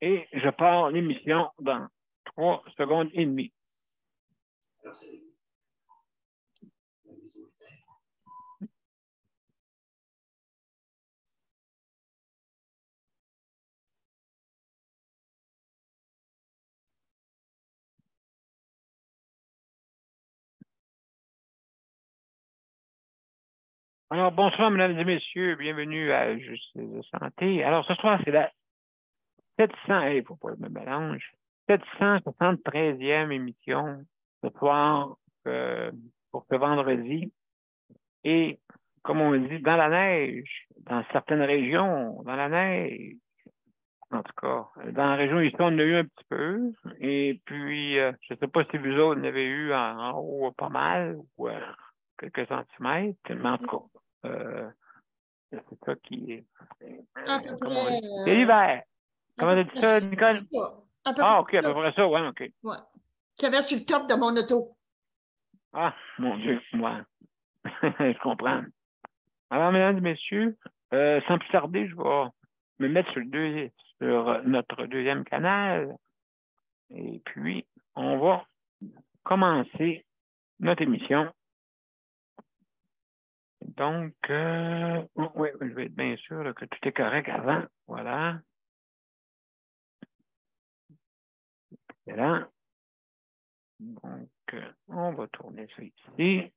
Et je pars l'émission dans 3 secondes et demie. Alors, bonsoir, mesdames et messieurs. Bienvenue à Justice de santé. Alors, ce soir, c'est la 700, il ne faut pas que je me mélange, 773e émission ce soir pour ce vendredi. Et, comme on dit, dans la neige, dans certaines régions, dans la neige, en tout cas, dans la région ici, on en a eu un petit peu. Et puis, je ne sais pas si vous autres en avez eu en haut pas mal ou quelques centimètres, mais en tout cas, c'est ça qui est. À peu Comment on près, dit? C'est l'hiver. à Comment peu tu dit près ça, ça. Nicole? À peu près Ah, OK, à peu ça. près ça, ouais, OK. Ouais. J'avais sur le top de mon auto. Ah, mon Dieu, moi, je comprends. Alors, mesdames et messieurs, sans plus tarder, je vais me mettre sur notre deuxième canal. Et puis, on va commencer notre émission. Donc, oui, je vais être bien sûr là, que tout est correct avant. Voilà. C'est là. Donc, on va tourner ça ici.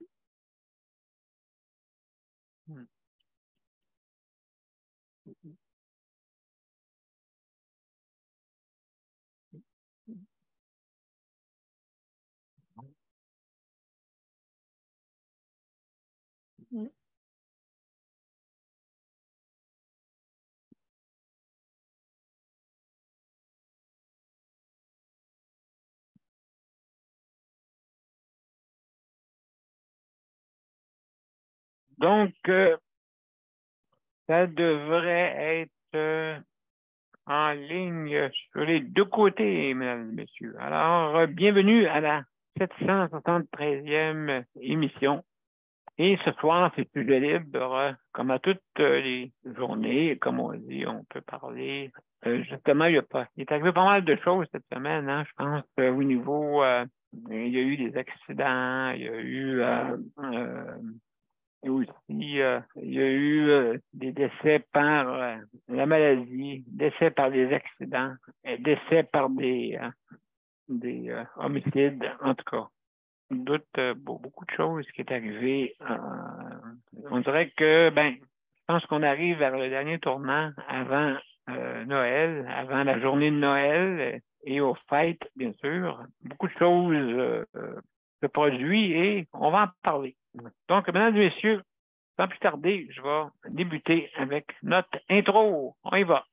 Donc, ça devrait être en ligne sur les deux côtés, mesdames et messieurs. Alors, bienvenue à la 773e émission. Et ce soir, c'est sujet libre, comme à toutes les journées, comme on dit, on peut parler. Justement, il est arrivé pas mal de choses cette semaine, hein, je pense, au niveau, il y a eu des accidents, il y a eu aussi, il y a eu des décès par la maladie, décès par des accidents, décès par des homicides, en tout cas. Beaucoup de choses qui est arrivé. On dirait que, je pense qu'on arrive vers le dernier tournant avant Noël, avant la journée de Noël et aux fêtes, bien sûr. Beaucoup de choses se produisent et on va en parler. Donc, mesdames et messieurs, sans plus tarder, je vais débuter avec notre intro. On y va.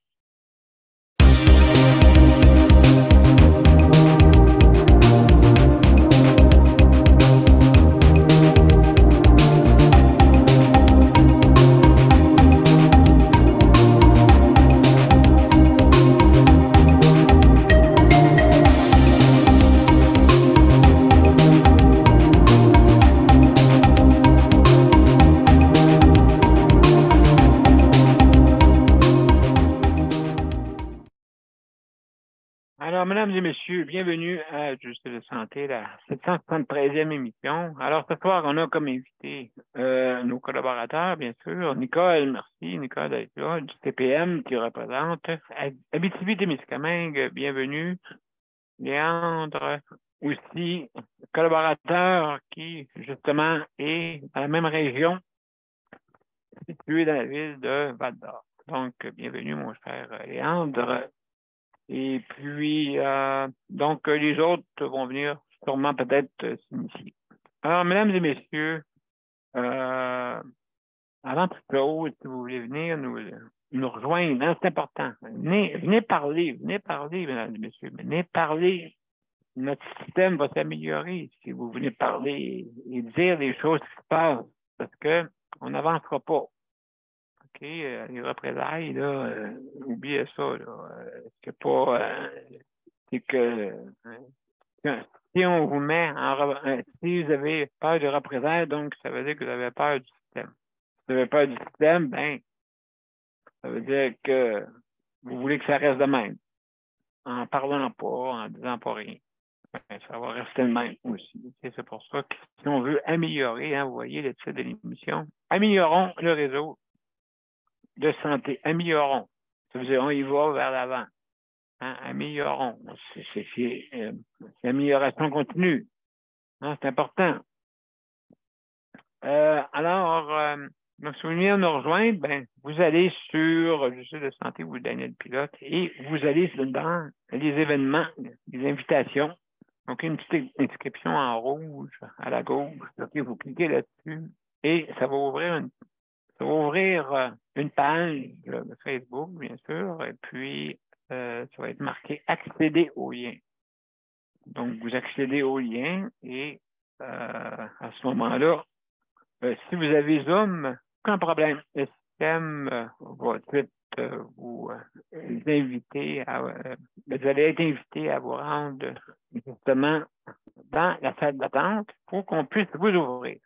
Alors, mesdames et messieurs, bienvenue à Juste de santé, la 773e émission. Alors, ce soir, on a comme invité nos collaborateurs, bien sûr. Nicole, merci, Nicole d'être là, du TPM qui représente Abitibi-Témiscamingue, bienvenue. Léandre, aussi, collaborateur qui, justement, est dans la même région, située dans la ville de Val-d'Or. Donc, bienvenue, mon cher Léandre. Et puis, donc, les autres vont venir sûrement peut-être s'initier. Alors, mesdames et messieurs, avant toute chose, si vous voulez venir nous rejoindre, hein, c'est important. Venez parler, mesdames et messieurs. Venez parler. Notre système va s'améliorer si vous venez parler et dire les choses qui se passent, parce que on n'avancera pas. OK? Les représailles, là, oubliez ça, là. C'est pas... c'est que si on vous met si vous avez peur de représailles, donc ça veut dire que vous avez peur du système. Si vous avez peur du système, ça veut dire que vous voulez que ça reste de même. en parlant pas, en disant pas rien. Ben, ça va rester le même aussi. C'est pour ça que si on veut améliorer, hein, vous voyez le titre de l'émission, améliorons le réseau de santé. Améliorons. Ça veut dire on y va vers l'avant. Hein, améliorons. C'est l'amélioration continue. Hein, c'est important. Donc, si vous venez nous rejoindre, ben, vous allez sur le site de santé ou Daniel Pilote et vous allez dans les événements, les invitations. Donc, une petite inscription en rouge à la gauche. OK, vous cliquez là-dessus et ça va ouvrir une page de Facebook, bien sûr, et puis ça va être marqué accéder au lien. Donc, vous accédez au lien et à ce moment-là, si vous avez Zoom, aucun problème. Le système va tout de suite vous inviter vous allez être invité à vous rendre justement dans la salle d'attente pour qu'on puisse vous ouvrir.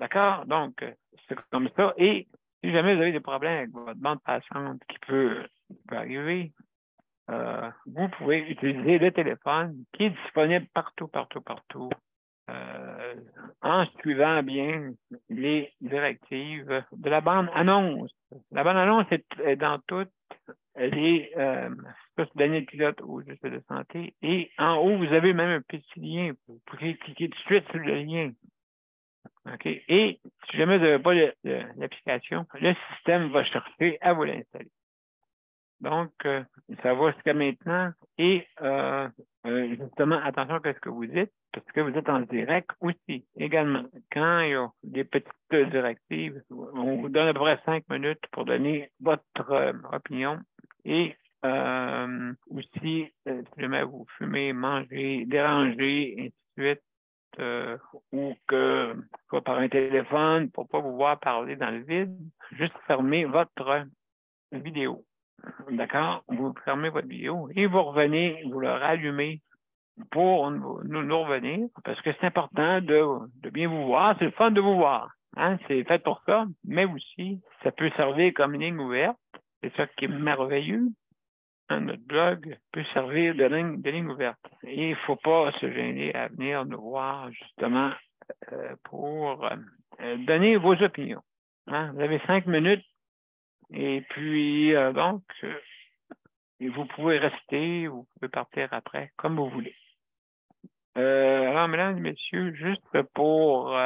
D'accord? Donc, c'est comme ça. Et si jamais vous avez des problèmes avec votre bande passante qui peut arriver, vous pouvez utiliser le téléphone qui est disponible partout, partout, partout, en suivant bien les directives de la bande annonce. La bande annonce est dans toutes les Daniel Pilote au Juste de santé. Et en haut, vous avez même un petit lien. Vous pouvez cliquer tout de suite sur le lien. OK? Et si jamais vous n'avez pas l'application, le système va chercher à vous l'installer. Donc, ça va jusqu'à maintenant. Et justement, attention à ce que vous dites, parce que vous êtes en direct aussi, également. Quand il y a des petites directives, on vous donne à peu près 5 minutes pour donner votre opinion. Et aussi, si jamais vous fumez, mangez, dérangez, ainsi de suite, ou que, soit par un téléphone, pour ne pas vous voir parler dans le vide, juste fermez votre vidéo. D'accord? Vous fermez votre vidéo et vous revenez, vous le rallumez pour nous revenir, parce que c'est important de bien vous voir. C'est le fun de vous voir. Hein? C'est fait pour ça, mais aussi, ça peut servir comme ligne ouverte. C'est ça qui est merveilleux. Hein? Notre blog peut servir de ligne ouverte. Et il ne faut pas se gêner à venir nous voir, justement, pour donner vos opinions. Hein? Vous avez 5 minutes et puis, donc, et vous pouvez rester ou vous pouvez partir après, comme vous voulez. Alors, mesdames et messieurs, juste pour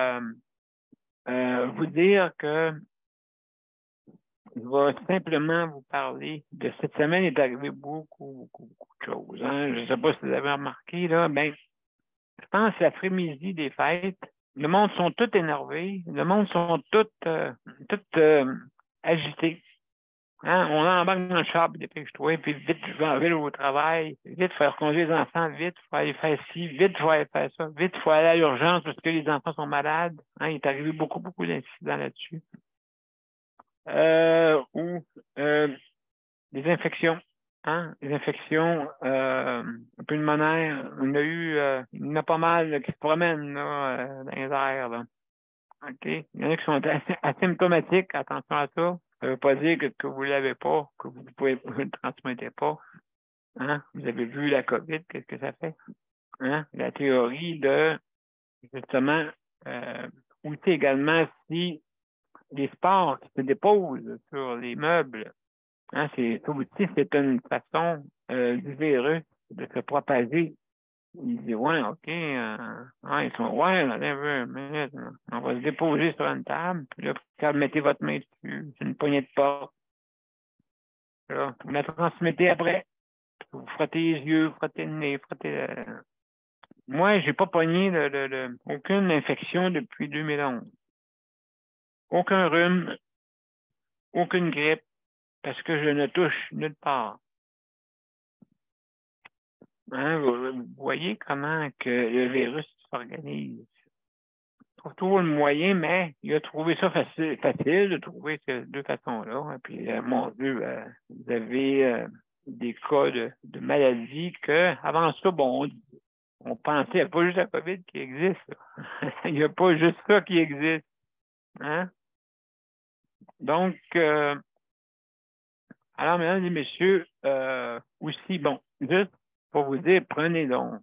vous dire que je vais simplement vous parler de cette semaine. Il est arrivé beaucoup, beaucoup, beaucoup de choses. Hein. Je ne sais pas si vous avez remarqué, là, ben, je pense que l'après-midi des fêtes, le monde sont tous énervés, le monde sont tous agités. Hein? On embarque dans le char, puis dépêche-toi, puis vite, je vais en ville au travail, vite, faire conduire les enfants, vite, il faut aller faire ci, vite, il faut aller faire ça, vite, il faut aller à l'urgence parce que les enfants sont malades. Hein? Il est arrivé beaucoup, beaucoup d'incidents là-dessus. Ou des infections. Hein? Les infections pulmonaires. Il y en a pas mal qui se promènent là, dans les airs. Là. OK? Il y en a qui sont asymptomatiques, attention à ça. Ça ne veut pas dire que vous ne l'avez pas, que vous ne le transmettez pas. Hein? Vous avez vu la COVID, qu'est-ce que ça fait? Hein? La théorie de, justement, aussi également si les spores qui se déposent sur les meubles, hein, c'est une façon du virus de se propager. Il dit, ouais, OK, ils sont, ouais, là, une minute, là. On va se déposer sur une table, puis là, quand vous mettez votre main dessus, c'est une poignée de porte. Là, vous la transmettez après. Vous frottez les yeux, frottez le nez, frottez Moi, j'ai pas pogné aucune infection depuis 2011. Aucun rhume, aucune grippe, parce que je ne touche nulle part. Hein, vous voyez comment que le virus s'organise. Il trouve toujours le moyen, mais il a trouvé ça facile de trouver ces deux façons-là. Et puis, mon Dieu, vous avez des cas de maladies que, avant ça, bon, on pensait, il n'y a pas juste la COVID qui existe. Il n'y a pas juste ça qui existe. Hein? Donc, alors, mesdames et messieurs, aussi, bon, juste Pour vous dire, prenez donc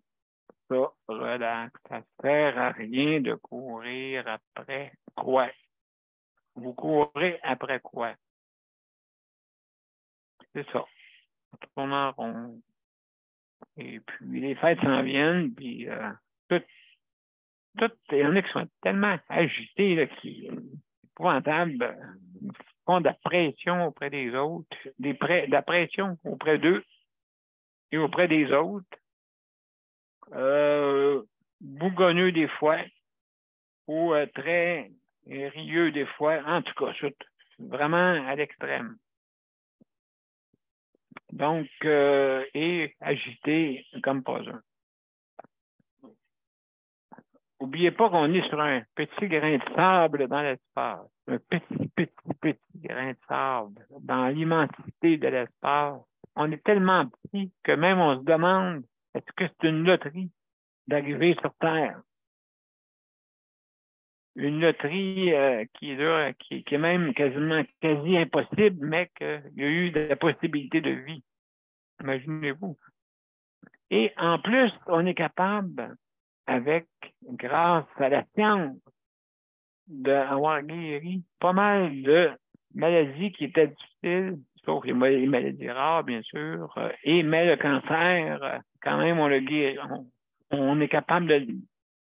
ça, relax. Ça ne sert à rien de courir après quoi? Vous courez après quoi? C'est ça. On tourne en rond. Et puis, les fêtes s'en viennent, puis tout, il y en a qui sont tellement agités, là, qui épouvantable, font de la pression auprès des autres, de la pression auprès d'eux et auprès des autres, bougonneux des fois, ou très rieux des fois, en tout cas, c'est vraiment à l'extrême. Donc, et agité comme pas un. N'oubliez pas qu'on est sur un petit grain de sable dans l'espace. Un petit grain de sable dans l'immensité de l'espace. On est tellement petit que même on se demande, est-ce que c'est une loterie d'arriver sur Terre? Une loterie qui est même quasi impossible, mais qu'il y a eu de la possibilité de vie. Imaginez-vous. Et en plus, on est capable, grâce à la science, d'avoir guéri pas mal de maladies qui étaient difficiles, sauf les maladies rares, bien sûr, mais le cancer, quand même, on le guérit. On est capable de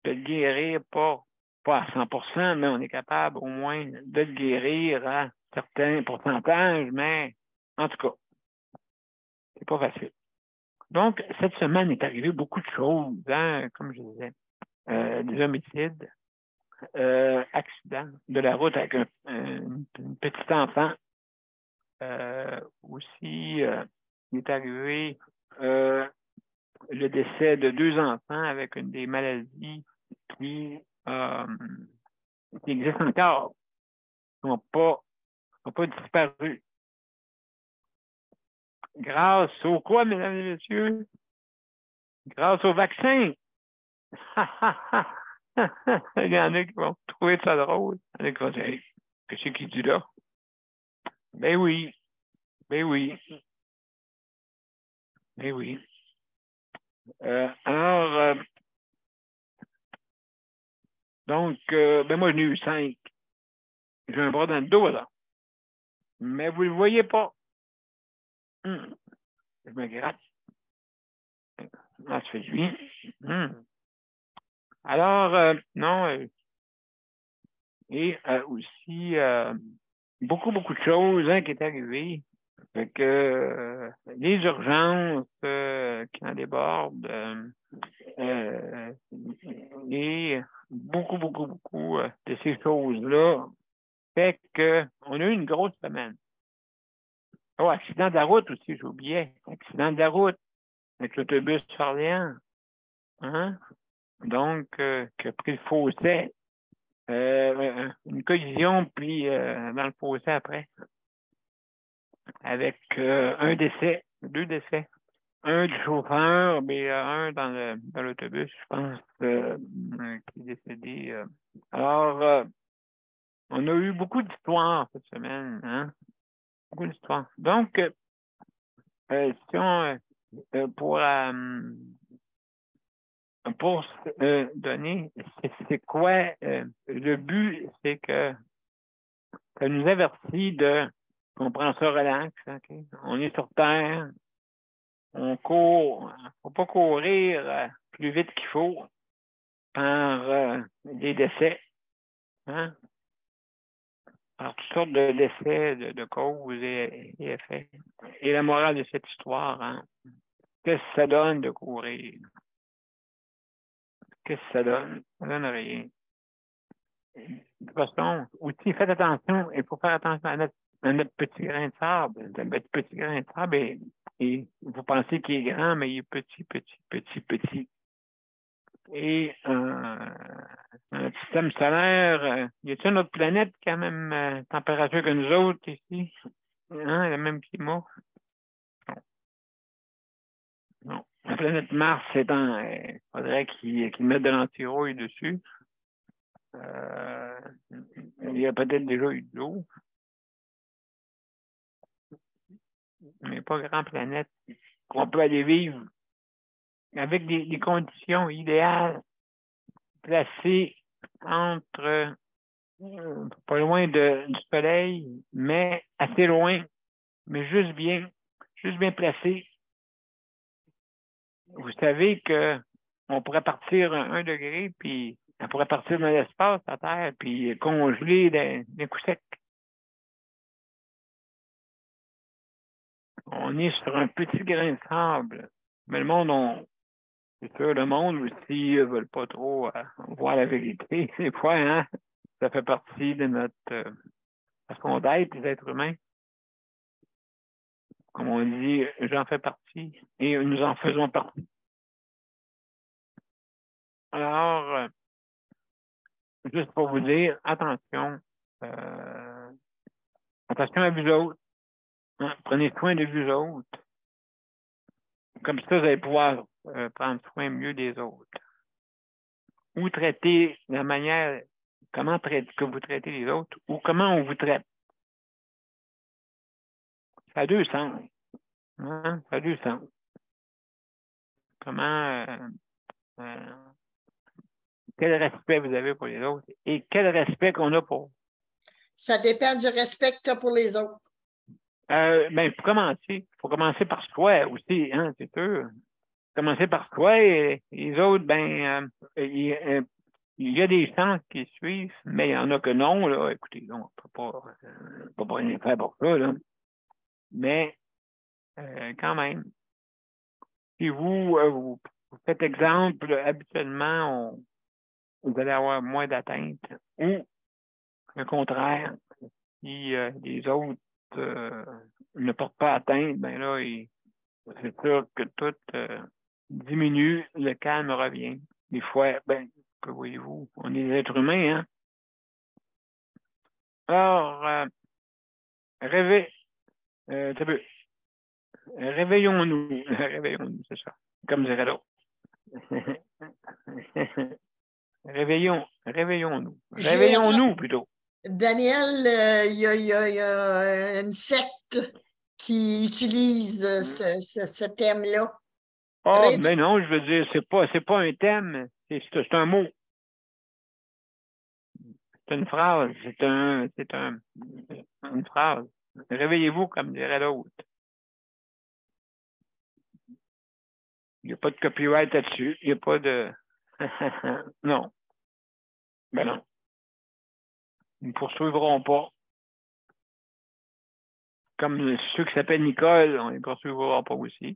le guérir, pas à 100%, mais on est capable au moins de le guérir à certains pourcentages, mais en tout cas, c'est pas facile. Donc, cette semaine est arrivé beaucoup de choses, hein, comme je disais. Des homicides, accident de la route avec un petit enfant. Aussi, il est arrivé le décès de 2 enfants avec une des maladies qui existent encore, qui n'ont pas disparu. Grâce au quoi, mesdames et messieurs? Grâce au vaccin. Il y en a qui vont trouver ça drôle. Il y en a qui vont dire, hey, qu'est-ce qu'il dit là? Ben oui. Ben oui. Ben oui. Alors, donc, ben moi, j'en ai eu 5. J'ai un bras dans le dos, là. Mais vous ne le voyez pas. Je me gratte. Ah, ça fait du bien. Alors, non, et aussi, beaucoup de choses hein, qui est arrivées. Fait que les urgences qui en débordent et beaucoup de ces choses-là fait qu'on a eu une grosse semaine. Oh, accident de la route aussi, j'oubliais. Accident de la route avec l'autobus Orléans. Hein? Donc, qui a pris le fossé. Une collision, puis dans le fossé après. Avec un décès, 2 décès. Un du chauffeur, mais un dans l'autobus, je pense, qui est décédé. Alors, on a eu beaucoup d'histoires cette semaine, hein? Beaucoup d'histoires. Donc, si on, pour donner, c'est quoi le but, c'est que ça nous avertit qu'on prend ça relax, okay? On est sur Terre, on court, il ne faut pas courir plus vite qu'il faut par des décès, hein? Par toutes sortes de décès, de causes et effets. Et la morale de cette histoire, hein? Qu'est-ce que ça donne de courir? Qu'est-ce que ça donne? Ça donne rien. De toute façon, aussi, faites attention, il faut faire attention à notre petit grain de sable. Notre petit grain de sable, et vous pensez qu'il est grand, mais il est petit. Et notre système solaire, y a-t-il une autre planète qui a la même température que nous autres ici? Hein, le même climat? Non. La planète Mars, il faudrait qu'ils mettent de l'antirouille dessus. Il y a peut-être déjà eu de l'eau, mais pas grande planète qu'on peut aller vivre. avec des conditions idéales, placé entre pas loin du soleil, mais assez loin, mais juste bien placé. Vous savez qu'on pourrait partir à 1 degré, puis on pourrait partir dans l'espace, la Terre, puis congeler d'un coup sec. On est sur un petit grain de sable. Mais le monde, c'est sûr, le monde aussi ne veut pas trop voir la vérité. Des fois, hein, ça fait partie de notre façon d'être, les êtres humains. Comme on dit, j'en fais partie et nous en faisons partie. Alors, juste pour vous dire, attention à vous autres. Hein, prenez soin de vous autres. Comme ça, vous allez pouvoir prendre soin mieux des autres. Ou traiter la manière, que vous traitez les autres, ou comment on vous traite. Ça a deux sens. Hein? Ça a deux sens. Comment, quel respect vous avez pour les autres et quel respect qu'on a pour vous. Ça dépend du respect que tu as pour les autres. Il faut commencer par soi aussi, hein, c'est sûr. Commencer par soi et les autres, il y a des sens qui suivent, mais il y en a que non, là. Écoutez, non, on ne peut pas rien faire pour ça, là. Mais quand même, si vous faites exemple, habituellement, vous allez avoir moins d'atteintes. Ou, au contraire, si les autres ne portent pas atteinte, ben là, c'est sûr que tout diminue, le calme revient. Des fois, que voyez-vous, on est des êtres humains, hein? Alors, réveillons-nous. Réveillons-nous, c'est ça. Comme dirait l'autre. Réveillons-nous. Réveillons-nous, plutôt. Daniel, il y a une secte qui utilise ce thème-là. Oh, mais non, je veux dire, c'est pas un thème, c'est un mot. C'est une phrase, une phrase. Réveillez-vous, comme dirait l'autre. Il n'y a pas de copyright là-dessus. Il n'y a pas de... non. Ben non. Ils ne poursuivront pas. Comme ceux qui s'appellent Nicole, on ne les poursuivra pas aussi.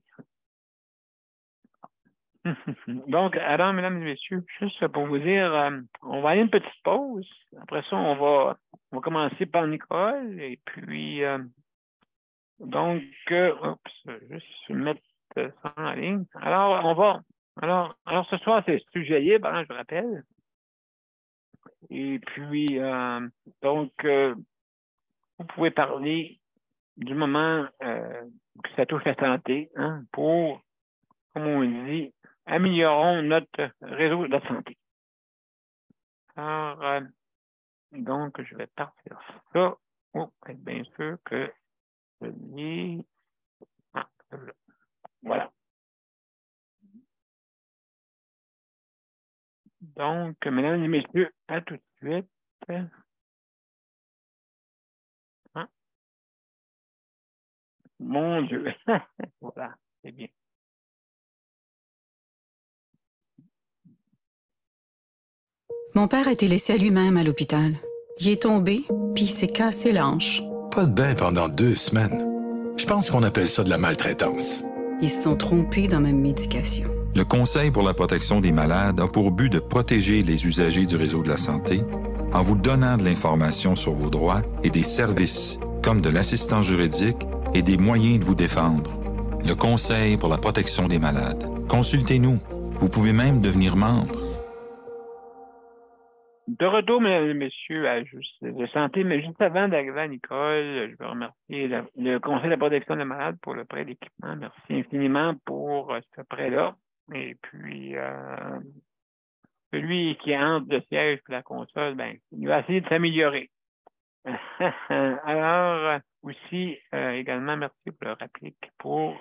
Donc, alors, mesdames et messieurs, juste pour vous dire, on va aller une petite pause. Après ça, on va commencer par Nicole. Et puis, juste mettre ça en ligne. Alors, alors ce soir, c'est sujet libre, hein, je rappelle. Et puis, vous pouvez parler du moment que ça touche la santé, hein, pour, comme on dit, améliorons notre réseau de la santé. Alors, donc, je vais partir ça. Bien sûr que je dis... Ah, voilà. Donc, mesdames et messieurs, à tout de suite. Ah, mon Dieu. Voilà, c'est bien. Mon père a été laissé à lui-même à l'hôpital. Il est tombé, puis il s'est cassé la hanche. Pas de bain pendant 2 semaines. Je pense qu'on appelle ça de la maltraitance. Ils se sont trompés dans ma médication. Le Conseil pour la protection des malades a pour but de protéger les usagers du réseau de la santé en vous donnant de l'information sur vos droits et des services comme de l'assistance juridique et des moyens de vous défendre. Le Conseil pour la protection des malades. Consultez-nous. Vous pouvez même devenir membre. De retour, mesdames et messieurs, à Juste de santé, mais juste avant d'arriver à Nicole, je veux remercier le Conseil de la protection des malades pour le prêt d'équipement. Merci infiniment pour ce prêt-là. Et puis, celui qui entre le siège et la console, il va essayer de s'améliorer. Alors, aussi, également, merci pour le réplique pour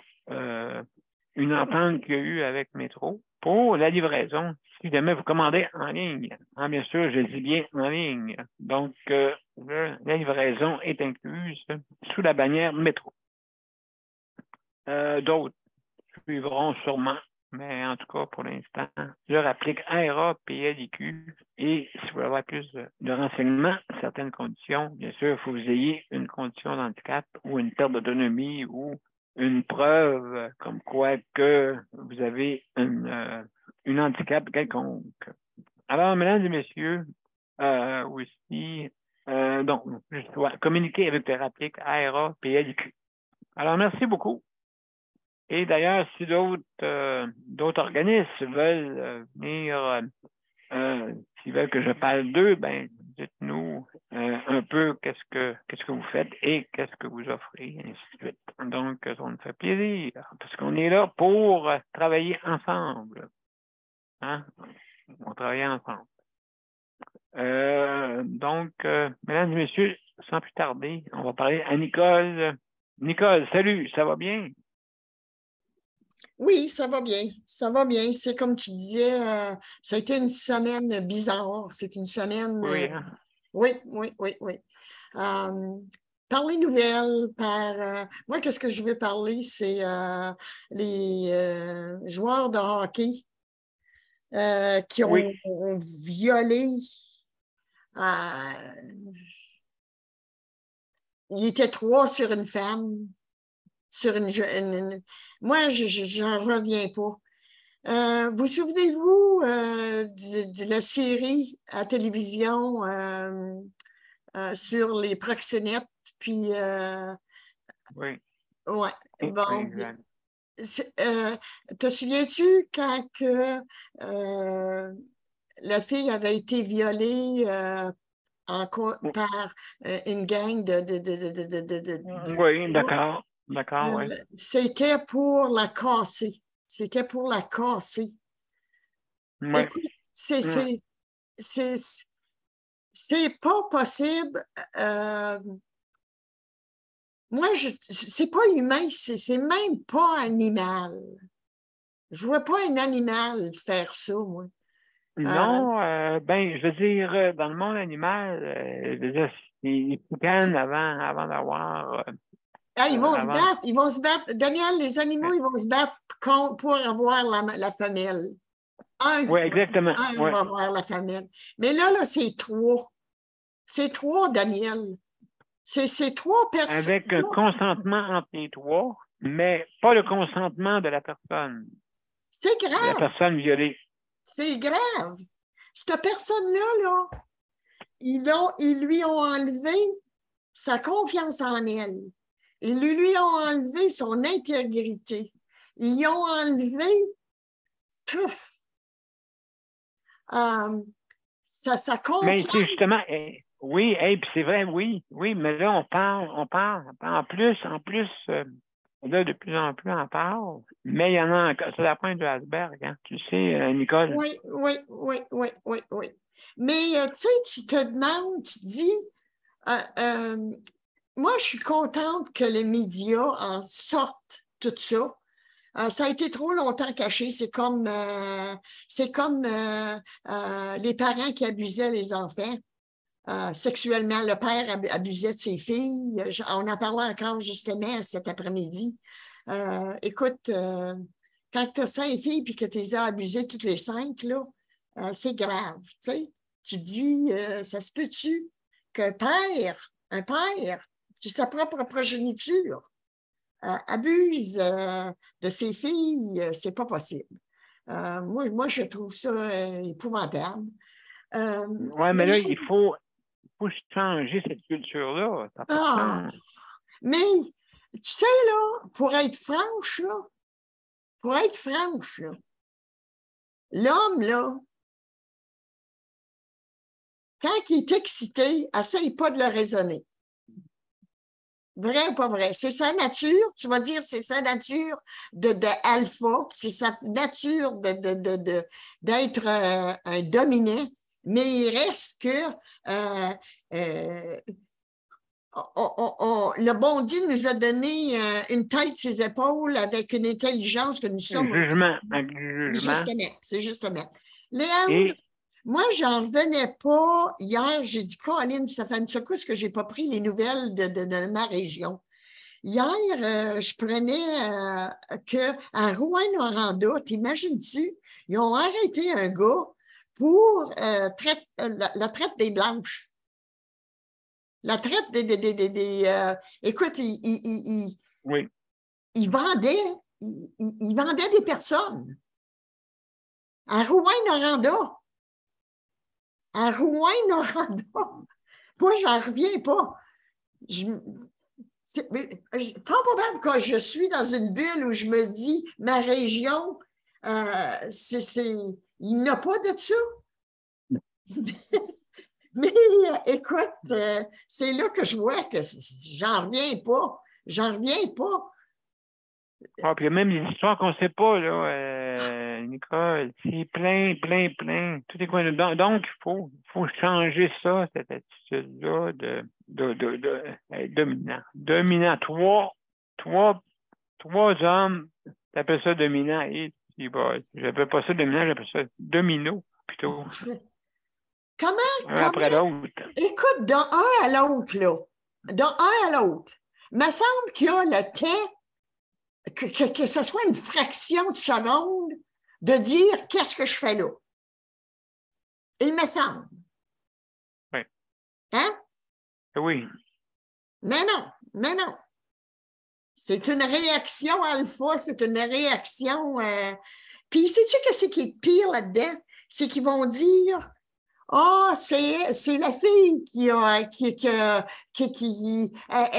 une entente qu'il y a eu avec Métro pour la livraison, si jamais vous commandez en ligne. Ah, bien sûr, je dis bien en ligne. Donc, la livraison est incluse sous la bannière Métro. D'autres suivront sûrement, mais en tout cas, pour l'instant, je rapplique AERA, PLIQ, et si vous voulez avoir plus de renseignements, certaines conditions, bien sûr, il faut que vous ayez une condition d'handicap ou une perte d'autonomie ou une preuve comme quoi que vous avez un handicap quelconque. Alors, mesdames et messieurs, aussi, donc, je dois communiquer avec le rapplique AERA, PLIQ. Alors, merci beaucoup. Et d'ailleurs, si d'autres organismes veulent venir, s'ils veulent que je parle d'eux, ben dites-nous un peu qu'est-ce que vous faites et qu'est-ce que vous offrez, et ainsi de suite. Donc, ça me fait plaisir, parce qu'on est là pour travailler ensemble. Hein? On travaille ensemble. Donc, mesdames et messieurs, sans plus tarder, on va parler à Nicole. Nicole, salut, ça va bien? Oui, ça va bien. Ça va bien. C'est comme tu disais, ça a été une semaine bizarre. C'est une semaine. Oui, hein? Oui. Par les nouvelles, moi, qu'est-ce que je veux parler? C'est les joueurs de hockey qui ont violé. Il était 3 sur une femme. Sur moi, je n'en reviens pas. Vous souvenez-vous de la série à télévision sur les proxénètes? Puis, oui. Ouais. Bon. Exact. Te souviens-tu quand la fille avait été violée par une gang Oui, d'accord. D'accord, oui. C'était pour la casser. C'était pour la casser. Ouais. Écoute, c'est pas possible. Moi, c'est pas humain, c'est même pas animal. Je vois pas un animal faire ça, moi. Non, ben, je veux dire, dans le monde animal, je veux dire, ils picanent avant d'avoir... ils vont se battre. Daniel, les animaux, ils vont se battre pour avoir la femelle. Oui, exactement. Un va avoir la femelle. Mais là, c'est 3. C'est 3, Daniel. C'est 3 personnes. Avec un consentement entre les 3, mais pas le consentement de la personne. C'est grave. De la personne violée. C'est grave. Cette personne-là, ils lui ont enlevé sa confiance en elle. Ils lui ont enlevé son intégrité. Ils lui ont enlevé sa confiance. Mais c'est justement, oui, puis c'est vrai, oui, mais là, on parle, en plus, là, de plus en plus, on parle, mais il y en a encore, c'est la pointe de l'iceberg, hein, tu sais, Nicole. Oui. Mais, tu sais, tu te demandes, tu te dis, moi, je suis contente que les médias en sortent tout ça. Ça a été trop longtemps caché. C'est comme les parents qui abusaient les enfants sexuellement. Le père abusait de ses filles. On en parlait encore justement cet après-midi. Écoute, quand tu as 5 filles et que tu les as abusées toutes les 5, là, c'est grave. Tu sais, tu dis, ça se peut-tu qu'un père, de sa propre progéniture, abuse de ses filles, c'est pas possible. Moi, je trouve ça épouvantable. Oui, mais là, il faut changer cette culture-là. Mais, tu sais, là, pour être franche, l'homme, là, quand il est excité, essaye pas de le raisonner. Vrai ou pas vrai? C'est sa nature, tu vas dire, c'est sa nature de alpha, c'est sa nature d'être un dominant, mais il reste que le bon Dieu nous a donné une tête, ses épaules, avec une intelligence que nous sommes. Jugement. C'est justement. Léandre, moi, j'en revenais pas. Hier, j'ai dit, Colin, ça fait une secousse que je n'ai pas pris les nouvelles de ma région. Hier, je prenais qu'à Rouyn-Noranda, t'imagines-tu, ils ont arrêté un gars pour la traite des Blanches. La traite écoute, il vendait des personnes. À Rouyn-Noranda. À Rouyn-Noranda. Moi, j'en reviens pas. Pas probable que je suis dans une bulle où je me dis, ma région, il n'y a pas de ça. Mais écoute, c'est là que je vois que j'en reviens pas. J'en reviens pas. Ah, puis même les histoires qu'on ne sait pas, là, Nicole, c'est plein. Tout est quoi. Donc, il faut changer ça, cette attitude-là de dominant. Dominant. Trois hommes, t'appelles ça dominant. Et j'appelle pas ça dominant, j'appelle ça domino, plutôt. Comment? Après l'autre. Écoute, d'un un à l'autre, là. D'un un à l'autre. Il me semble qu'il y a le temps que ce soit une fraction de seconde de dire qu'est-ce que je fais là. Il me semble. Oui. Hein? Oui. Mais non. C'est une réaction alpha, c'est une réaction. Puis, sais-tu qu'est-ce qui est pire là-dedans? C'est qu'ils vont dire c'est la fille qui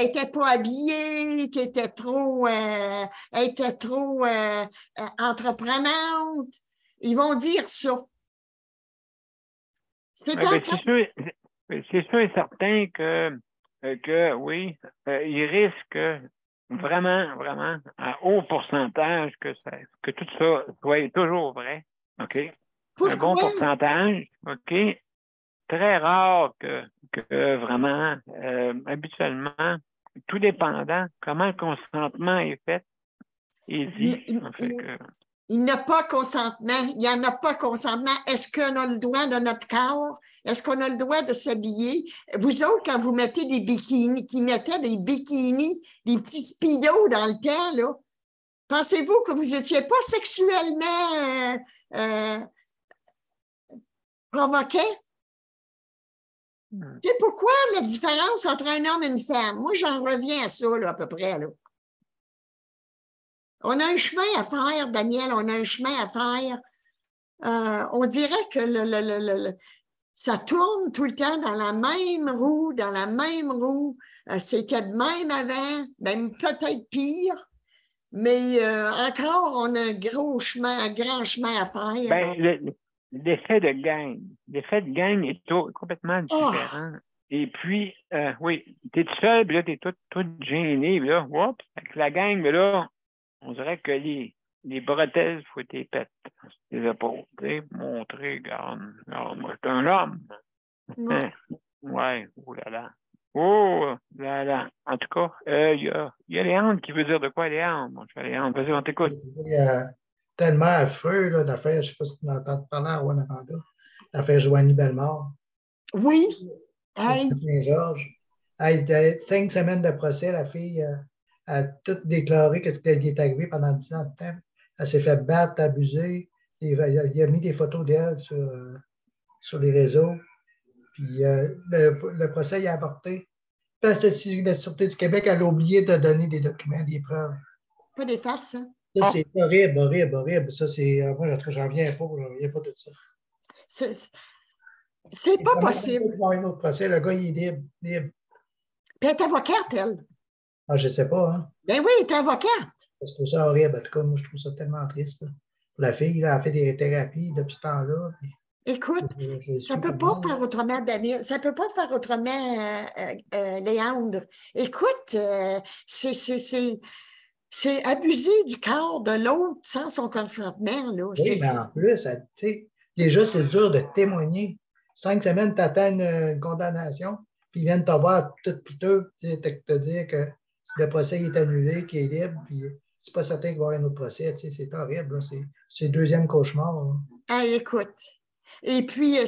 était pas habillée, qui était trop entreprenante. Ils vont dire ça. C'est sûr et certain que oui, il risque vraiment à haut pourcentage que tout ça soit toujours vrai. OK? Pourquoi? Un bon pourcentage, OK? Très rare que vraiment, habituellement, tout dépendant comment le consentement est fait et dit. Il n'y a pas consentement. Il n'y en a pas consentement. Est-ce qu'on a le droit de notre corps? Est-ce qu'on a le droit de s'habiller? Vous autres, quand vous mettez des bikinis, qui mettaient des bikinis, des petits speedos dans le temps, là, pensez-vous que vous n'étiez pas sexuellement provoqué? Tu sais pourquoi la différence entre un homme et une femme? Moi, j'en reviens à ça, là, à peu près. Là. On a un chemin à faire, Daniel, on a un chemin à faire. On dirait que ça tourne tout le temps dans la même roue, C'était de même avant, même peut-être pire. Mais encore, on a un grand chemin à faire. Ben, l'effet de gang est complètement différent. Et puis, oui, t'es tout seul, puis là, t'es tout gêné, puis là, oups, avec la gang, mais là, on dirait que les bretelles, il faut tes pètes, les épaules, tu sais, montrer, regarde, moi, je suis un homme. Ouais, oh là là. Oh là là. En tout cas, il y a Léandre qui veut dire de quoi, Léandre? Mon cher Léandre, vas-y, on t'écoute. Tellement à feu là, d'affaires, je ne sais pas si tu m'entends parler à Rwanda, l'affaire Joanie Bellemare. Oui. Saint-Georges. Elle a 5 semaines de procès, la fille a tout déclaré ce qui est arrivé pendant 10 ans de temps. Elle s'est fait battre, abuser. Il a mis des photos d'elle sur les réseaux. Puis le procès il a avorté. Parce que la Sûreté du Québec, elle a oublié de donner des documents, des preuves. Pas des farces, hein? Ça, c'est horrible. Ça, c'est. Moi, j'en reviens pas de ça. C'est pas possible. Le procès, le gars, il est libre. Puis elle est avocate, elle. Ah, je ne sais pas, hein. Ben oui, elle est avocate. Je trouve ça horrible. En tout cas, moi, je trouve ça tellement triste. Là. La fille, là, elle a fait des thérapies depuis ce temps-là. Puis... Écoute, ça ne peut pas faire autrement, Daniel. Ça ne peut pas faire autrement, Léandre. Écoute, c'est abuser du corps de l'autre sans son consentement. Là. Oui, mais en plus, déjà, c'est dur de témoigner. 5 semaines, tu attends une condamnation. puis ils viennent te voir tout piteux, te dire que le procès est annulé, qu'il est libre, puis c'est pas certain qu'il va y avoir un autre procès. C'est horrible. C'est le deuxième cauchemar. Là. Ah, écoute. Et puis, elle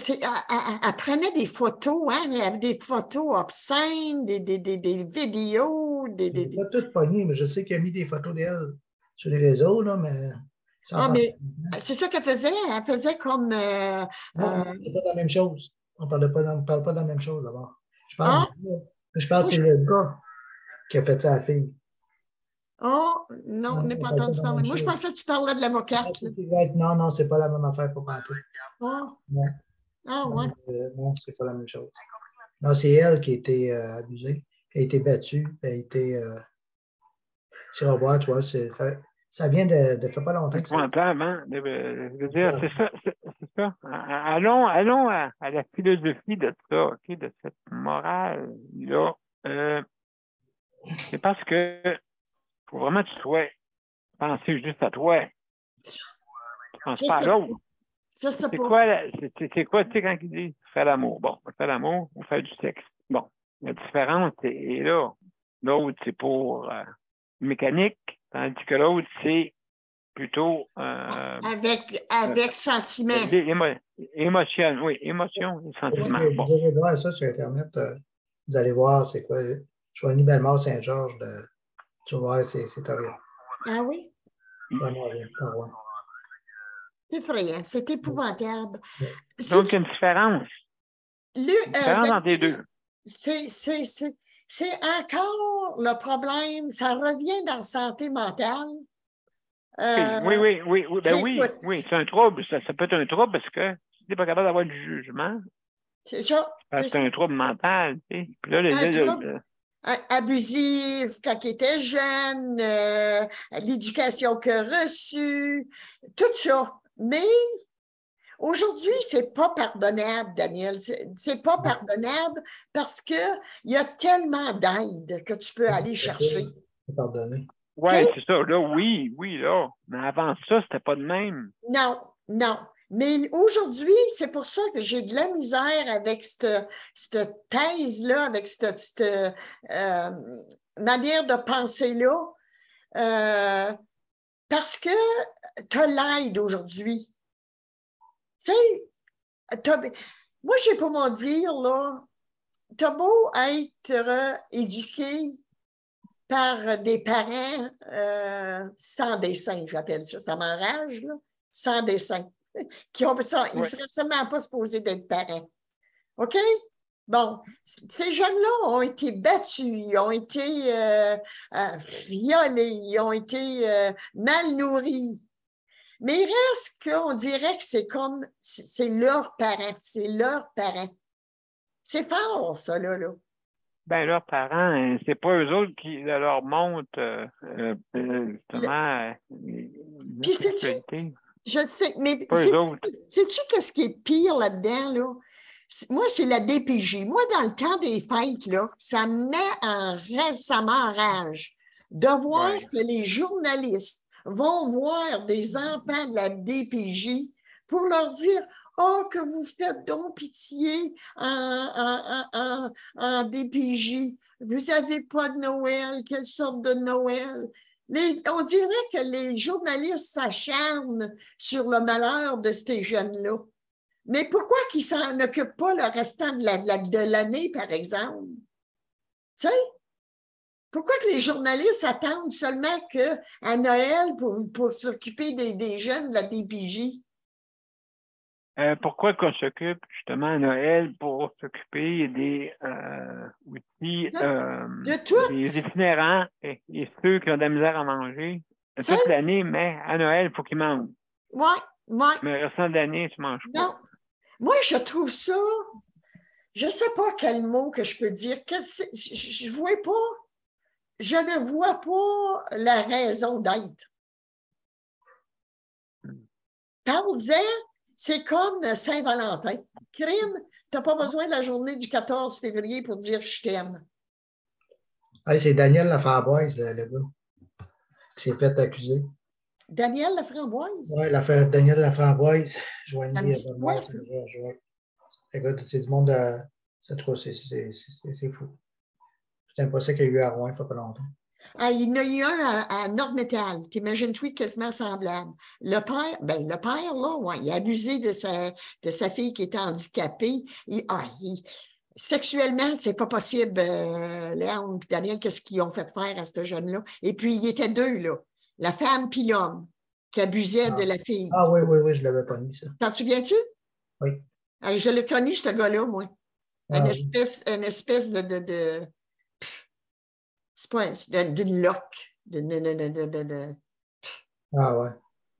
prenait des photos, hein? Elle avait des photos obscènes, des vidéos, Je n'ai pas tout pogné, mais je sais qu'il a mis des photos d'elle sur les réseaux, là, mais... mais c'est ça qu'elle faisait. Elle faisait comme... non, c'est pas la même chose. On ne parle pas de la même chose, d'abord. Je parle c'est le gars qui a fait ça à la fille. Oh, non, on n'est pas entendu parler. Moi, je pensais que tu parlais de l'avocate. Non, c'est pas la même affaire pour parler. Oh. Non. Ah, ouais. Non, c'est pas la même chose. Non, c'est elle qui a été abusée, qui a été battue, qui a été... tu vas voir, toi, ça vient de fait pas longtemps que ça. C'est ça. Allons à la philosophie de ça, OK, de cette morale-là. C'est parce que faut vraiment que tu sois penser juste à toi. Tu ne penses pas à l'autre. Je sais pas. C'est quoi, tu sais, quand ils disent faire l'amour? Bon, faire l'amour ou faire du sexe. Bon, la différence est là. L'autre, c'est pour mécanique, tandis que l'autre, c'est plutôt... avec sentiment. Émotion, oui, émotion et sentiment. Vous allez voir ça sur Internet. Vous allez voir, c'est quoi? Joanie Bellemare Saint-Georges. Tu vas voir, c'est horrible. Ah oui? Vraiment horrible. Ah, ouais. C'est effrayant, c'est épouvantable. Ouais. Donc, il y a une différence. Une différence entre les deux. C'est encore le problème, ça revient dans la santé mentale. Oui, c'est un trouble. Ça peut être un trouble parce que si tu n'es pas capable d'avoir du jugement, c'est un trouble mental. Tu sais. Puis là, abusif quand il était jeune, l'éducation qu'il a reçue, tout ça. Mais aujourd'hui, c'est pas pardonnable, Daniel. C'est pas pardonnable parce qu'il y a tellement d'aide que tu peux aller chercher. C'est pardonné. Oui, c'est ça. Là, oui, là. Mais avant ça, c'était pas de même. Non. Mais aujourd'hui, c'est pour ça que j'ai de la misère avec cette thèse-là, avec cette manière de penser-là, parce que tu as l'aide aujourd'hui. Tu sais, moi, j'ai pas mon dire, là, tu as beau être éduqué par des parents sans dessin, j'appelle ça. Ça m'enrage, là, sans dessin. Ils ne seraient seulement pas supposés d'être parents. OK? Bon, ces jeunes-là ont été battus, ils ont été violés, ils ont été mal nourris. Mais il reste qu'on dirait que c'est comme, c'est leurs parents, C'est fort, ça, là. Ben, leurs parents, c'est pas eux autres qui leur montrent justement Puis c'est-tu, je sais, mais sais-tu ce qui est pire là-dedans, là? Moi, c'est la DPJ. Moi, dans le temps des fêtes, là, ça m'enrage de voir que les journalistes vont voir des enfants de la DPJ pour leur dire « Oh, que vous faites donc pitié en DPJ. Vous n'avez pas de Noël. Quelle sorte de Noël? » On dirait que les journalistes s'acharnent sur le malheur de ces jeunes-là. Mais pourquoi qu'ils ne s'en occupent pas le restant de l'année, par exemple? Tu sais? Pourquoi que les journalistes attendent seulement qu'à Noël pour s'occuper des jeunes de la DPJ? Pourquoi qu'on s'occupe justement à Noël pour s'occuper des outils, des itinérants et ceux qui ont de la misère à manger toute l'année, mais à Noël, il faut qu'ils mangent. Oui. Mais le restant de l'année, tu ne manges pas. Non. Moi, je trouve ça, je ne sais pas quel mot que je peux dire. Je ne vois pas la raison d'être. Parle-en, c'est comme Saint-Valentin. Crime, tu n'as pas besoin de la journée du 14 février pour dire « je t'aime ». C'est Daniel Laframboise, le gars, qui s'est fait accuser. Daniel Laframboise? Oui, Daniel Laframboise, Joanie Bellemare. C'est du monde En tout cas, c'est fou. C'est un procès qu'il y a eu à Rouen il ne fait pas longtemps. Ah, il y en a eu un à Nord-Métal. T'imagines-toi quasiment semblable. Le père, là, ouais, il a abusé de sa fille qui était handicapée. Sexuellement, c'est pas possible, Léon et Daniel, qu'est-ce qu'ils ont fait faire à ce jeune-là. Et puis, il y était deux, là. La femme puis l'homme qui abusait de la fille. Ah oui, je ne l'avais pas mis, ça. T'en souviens-tu? Oui. Je l'ai connu, ce gars-là, moi. Une espèce de c'est pas d'une loque. Ah ouais.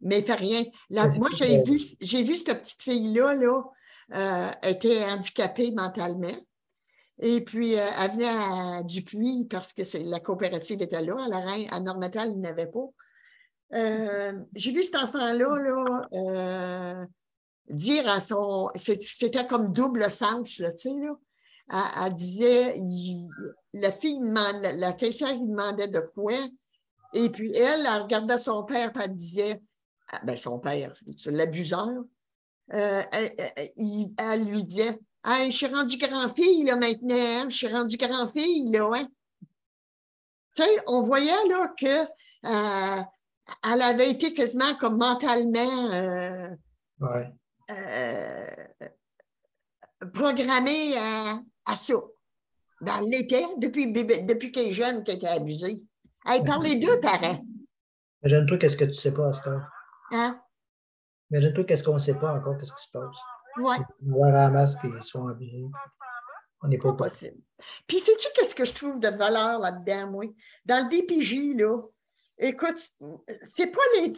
Mais il fait rien. Là, moi, j'ai vu cette petite fille-là, était handicapée mentalement. Et puis, elle venait à Dupuis parce que la coopérative était là. À Nord-Métal, il n'y en avait pas. J'ai vu cet enfant-là dire à son... C'était comme double sens, là, tu sais, là. Elle disait, la caissière lui demandait de quoi. Et puis, elle regardait son père et elle disait, son père, c'est l'abuseur, elle lui disait, hey, je suis rendue grand-fille, là, maintenant, hein? Je suis rendue grand-fille, là, hein? Tu sais, on voyait, là, que elle avait été quasiment comme mentalement programmée à ça. Ben, elle l'était depuis qu'elle est jeune, qu'elle était abusée. Elle parle les deux parents. Imagine-toi qu'est-ce que tu ne sais pas à ce temps. Hein? Imagine-toi qu'est-ce qu'on ne sait pas encore, qu'est-ce qui se passe. Oui. On va avoir la masse qui sont abusés. On n'est pas possible. Puis, sais-tu qu'est-ce que je trouve de valeur là-dedans, moi? Dans le DPJ, là, écoute, c'est pas les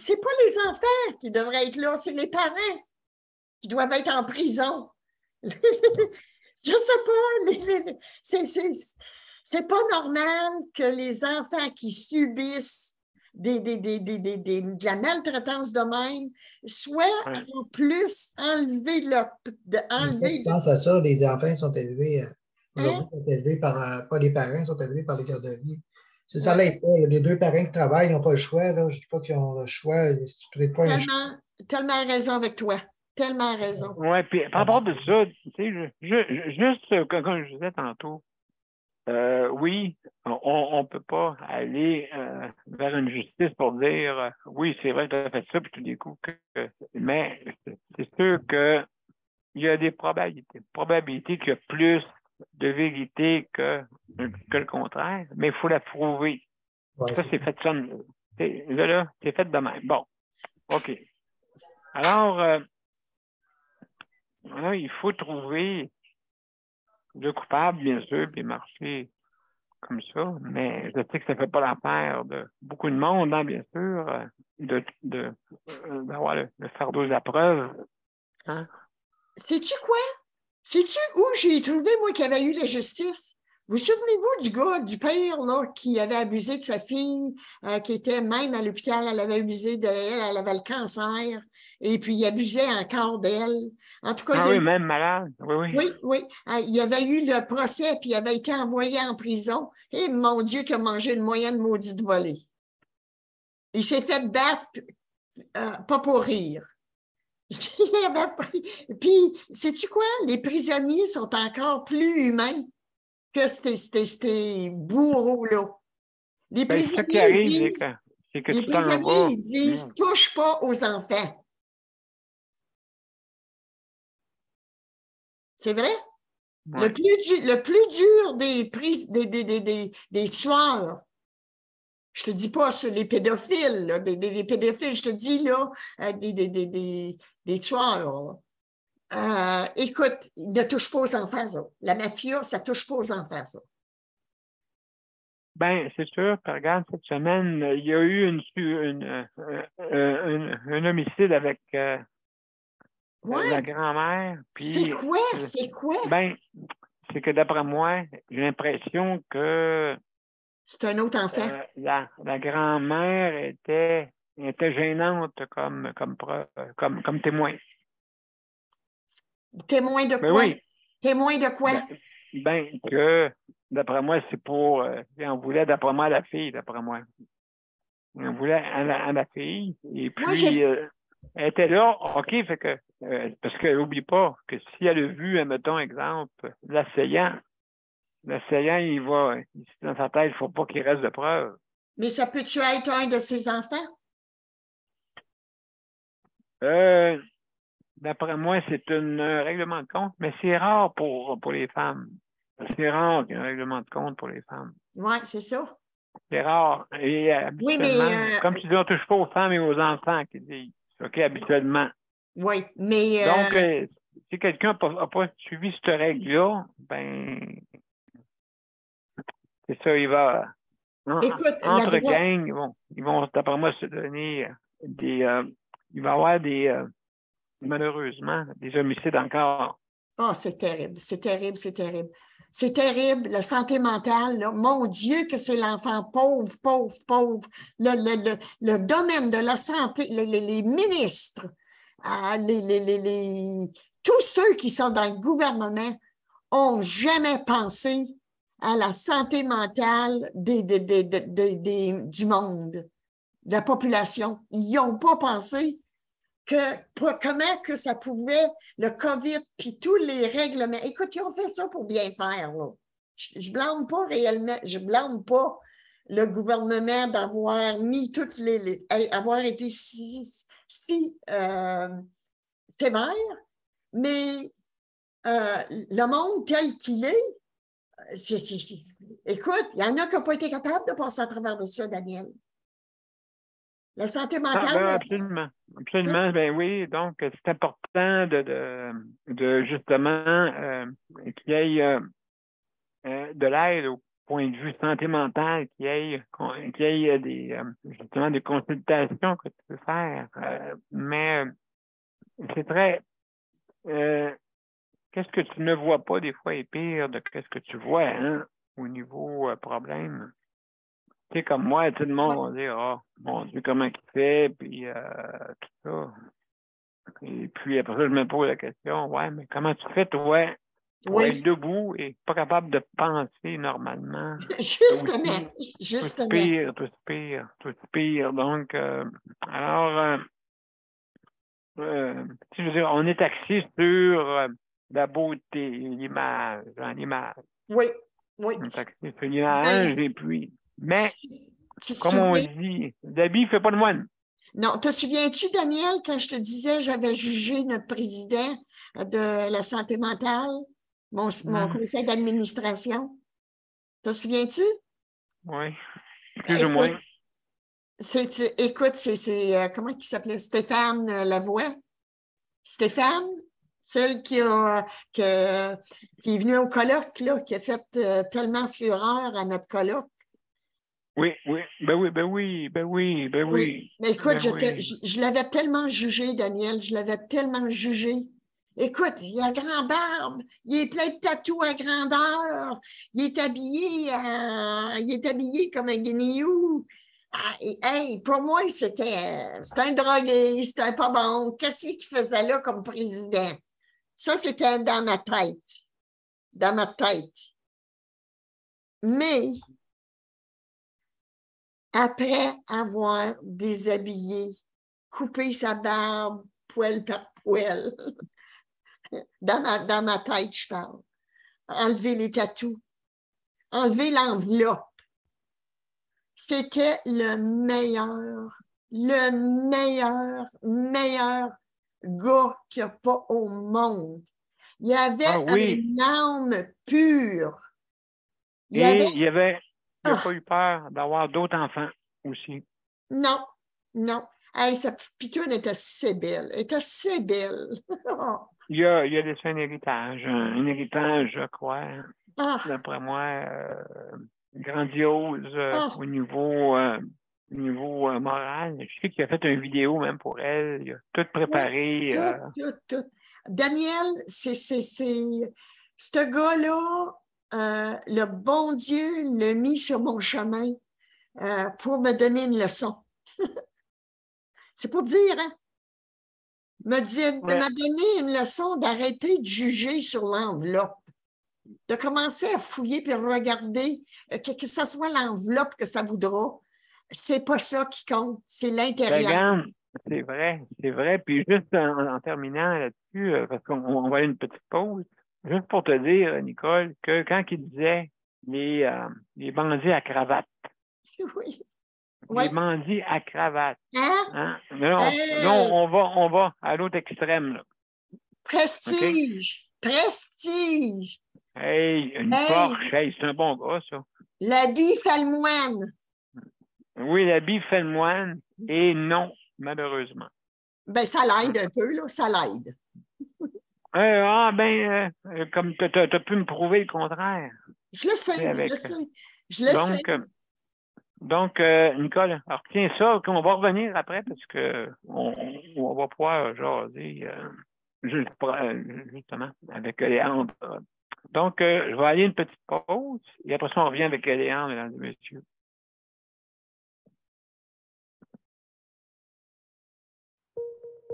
enfants qui devraient être là, c'est les parents qui doivent être en prison. Je sais pas, c'est pas normal que les enfants qui subissent de la maltraitance de même soient en plus enlevés Tu penses à ça, les enfants sont élevés, aujourd'hui, sont élevés par, pas les parents, sont élevés par les garderies. Si ça l'aide pas, les deux parents qui travaillent n'ont pas le choix, là, je ne dis pas qu'ils ont le choix, c'est peut-être pas un choix. Tellement raison avec toi. Tellement raison. Oui, puis par rapport de ça, tu sais, juste comme je disais tantôt, oui, on ne peut pas aller vers une justice pour dire oui, c'est vrai que tu as fait ça, puis tout d'un coup, mais c'est sûr qu'il y a des probabilités qu'il y a plus de vérité que le contraire, mais il faut la prouver. Ouais, ça, c'est fait ça. Là, c'est fait de même. Bon, OK. Alors, il faut trouver le coupable, bien sûr, puis marcher comme ça, mais je sais que ça ne fait pas l'affaire de beaucoup de monde, hein, bien sûr, d'avoir le fardeau de la preuve. Hein? Sais-tu quoi? Sais-tu où j'ai trouvé, moi, qu'il y avait eu la justice? Vous souvenez-vous du gars, du père, là, qui avait abusé de sa fille, qui était même à l'hôpital, elle avait abusé d'elle, elle avait le cancer, et puis il abusait encore d'elle. En tout cas, oui, même malade. Oui. Il y avait eu le procès, puis il avait été envoyé en prison. Et mon Dieu, qu'il a mangé une moyenne maudite volée. Il s'est fait battre, pas pour rire. Puis, sais-tu quoi? Les prisonniers sont encore plus humains que ces bourreaux-là. Les prisonniers, c'est que tu disent « touche pas aux enfants ». C'est vrai? Ouais. Le plus dur des tueurs, je te dis pas sur les pédophiles, là, des pédophiles, je te dis là, des tueurs. Écoute, ils ne touchent pas aux enfants, ça. La mafia, ça ne touche pas aux enfants, ça. Bien, c'est sûr. Regarde, cette semaine, il y a eu un homicide avec la grand-mère. C'est quoi? C'est quoi? Ben, c'est que d'après moi, j'ai l'impression que c'est un autre enfant. La grand-mère était gênante comme témoin. Témoin de quoi? Oui. Témoin de quoi? Ben que, d'après moi, c'est pour... on voulait, d'après moi, à la fille, d'après moi. On voulait à la fille. Et puis... Elle était là, OK, fait que, parce qu'elle n'oublie pas que si elle a vu, mettons, exemple, l'assaillant, il va, dans sa tête, il ne faut pas qu'il reste de preuves. Mais ça peut-tu être un de ses enfants? D'après moi, c'est un règlement de compte, mais c'est rare pour les femmes. C'est rare qu'il y ait un règlement de compte pour les femmes. Oui, c'est ça. C'est rare. Et Oui, habituellement, comme tu dis, on ne touche pas aux femmes et aux enfants qui disent. OK, habituellement. Oui, mais... Donc, si quelqu'un n'a pas suivi cette règle-là, ben, c'est ça, il va... Écoute, entre gangs, ils vont, d'après moi, se donner des... il va y avoir des... malheureusement, des homicides encore. Oh, c'est terrible, c'est terrible, c'est terrible. C'est terrible, la santé mentale, là. Mon Dieu, que c'est l'enfant pauvre, pauvre, pauvre. Le domaine de la santé, les ministres, tous ceux qui sont dans le gouvernement n'ont jamais pensé à la santé mentale du monde, de la population. Ils n'ont pas pensé comment que ça pouvait, le COVID, puis tous les règlements. Écoute, ils ont fait ça pour bien faire, là. Je blâme pas réellement, je blâme pas le gouvernement d'avoir mis toutes avoir été si sévère, mais le monde tel qu'il est, écoute, il y en a qui n'ont pas été capables de passer à travers de ça, Daniel. La santé mentale. Absolument. Absolument. Ben oui, donc c'est important de justement qu'il y ait de l'aide au point de vue santé mentale, qu'il y ait justement des consultations que tu peux faire. Mais c'est très qu'est-ce que tu ne vois pas des fois est pire de qu'est-ce que tu vois, hein, au niveau problème. Tu sais, comme moi, tout le monde va dire, oh, mon Dieu, comment il fait, puis tout ça. Et puis après ça, je me pose la question, ouais, mais comment tu fais, toi, pour être debout et pas capable de penser normalement? Justement. Tout pire. Donc, alors, je veux dire, on est axé sur la beauté, l'image. Oui. On est axé sur l'image, et puis... Mais, comme on dit, l'habit ne fait pas de moine. Non, te souviens-tu, Daniel, quand je te disais j'avais jugé notre président de la santé mentale, mon conseil d'administration? Te souviens-tu? Oui, plus ou moins. Écoute, c'est comment il s'appelait? Stéphane Lavoie. Stéphane, celle qui est venue au colloque, là, qui a fait tellement fureur à notre colloque. Oui. Mais écoute, je l'avais tellement jugé, Daniel, je l'avais tellement jugé. Écoute, il a grand barbe, il est plein de tatous à grandeur, il est habillé comme un guinéou. Hey, pour moi, c'était un drogué, c'était pas bon. Qu'est-ce qu'il faisait là comme président? Ça, c'était dans ma tête. Mais, après avoir déshabillé, coupé sa barbe, poil par poil, dans ma tête, je parle, enlever les tatous, enlever l'enveloppe, c'était le meilleur gars qu'il n'y a pas au monde. Il y avait une âme pure. Il n'a pas eu peur d'avoir d'autres enfants aussi. Non. Hey, sa petite pitoune était assez belle. Il a laissé un héritage, je crois, d'après moi, grandiose au niveau moral. Je sais qu'il a fait une vidéo même pour elle. Il a tout préparé. Tout. Daniel, c'est ce gars-là, le bon Dieu l'a mis sur mon chemin pour me donner une leçon. C'est pour dire, hein? M'a donné une leçon d'arrêter de juger sur l'enveloppe, de commencer à fouiller puis regarder, que ce soit l'enveloppe que ça voudra. C'est pas ça qui compte, c'est l'intérieur. C'est vrai, c'est vrai. Puis juste en terminant là-dessus, parce qu'on va aller une petite pause, juste pour te dire, Nicole, que quand il disait les bandits à cravate, Oui. les Oui. bandits à cravate, Hein? hein? Mais là, on va à l'autre extrême, là. OK? Prestige! Prestige! Hey, une Hey! Porsche, hey, c'est un bon gars, ça. L'habit fait le moine. Oui, l'habit fait le moine, et non, malheureusement. Ben, ça l'aide un peu, là, ça l'aide. Comme tu as pu me prouver le contraire. Je le sais, Avec, je le sais. Je le sais. Donc, Nicole, alors retiens ça, qu'on va revenir après parce qu'on va pouvoir jaser justement avec Léandre. Donc, je vais aller une petite pause et après ça, on revient avec Léandre, mesdames et messieurs.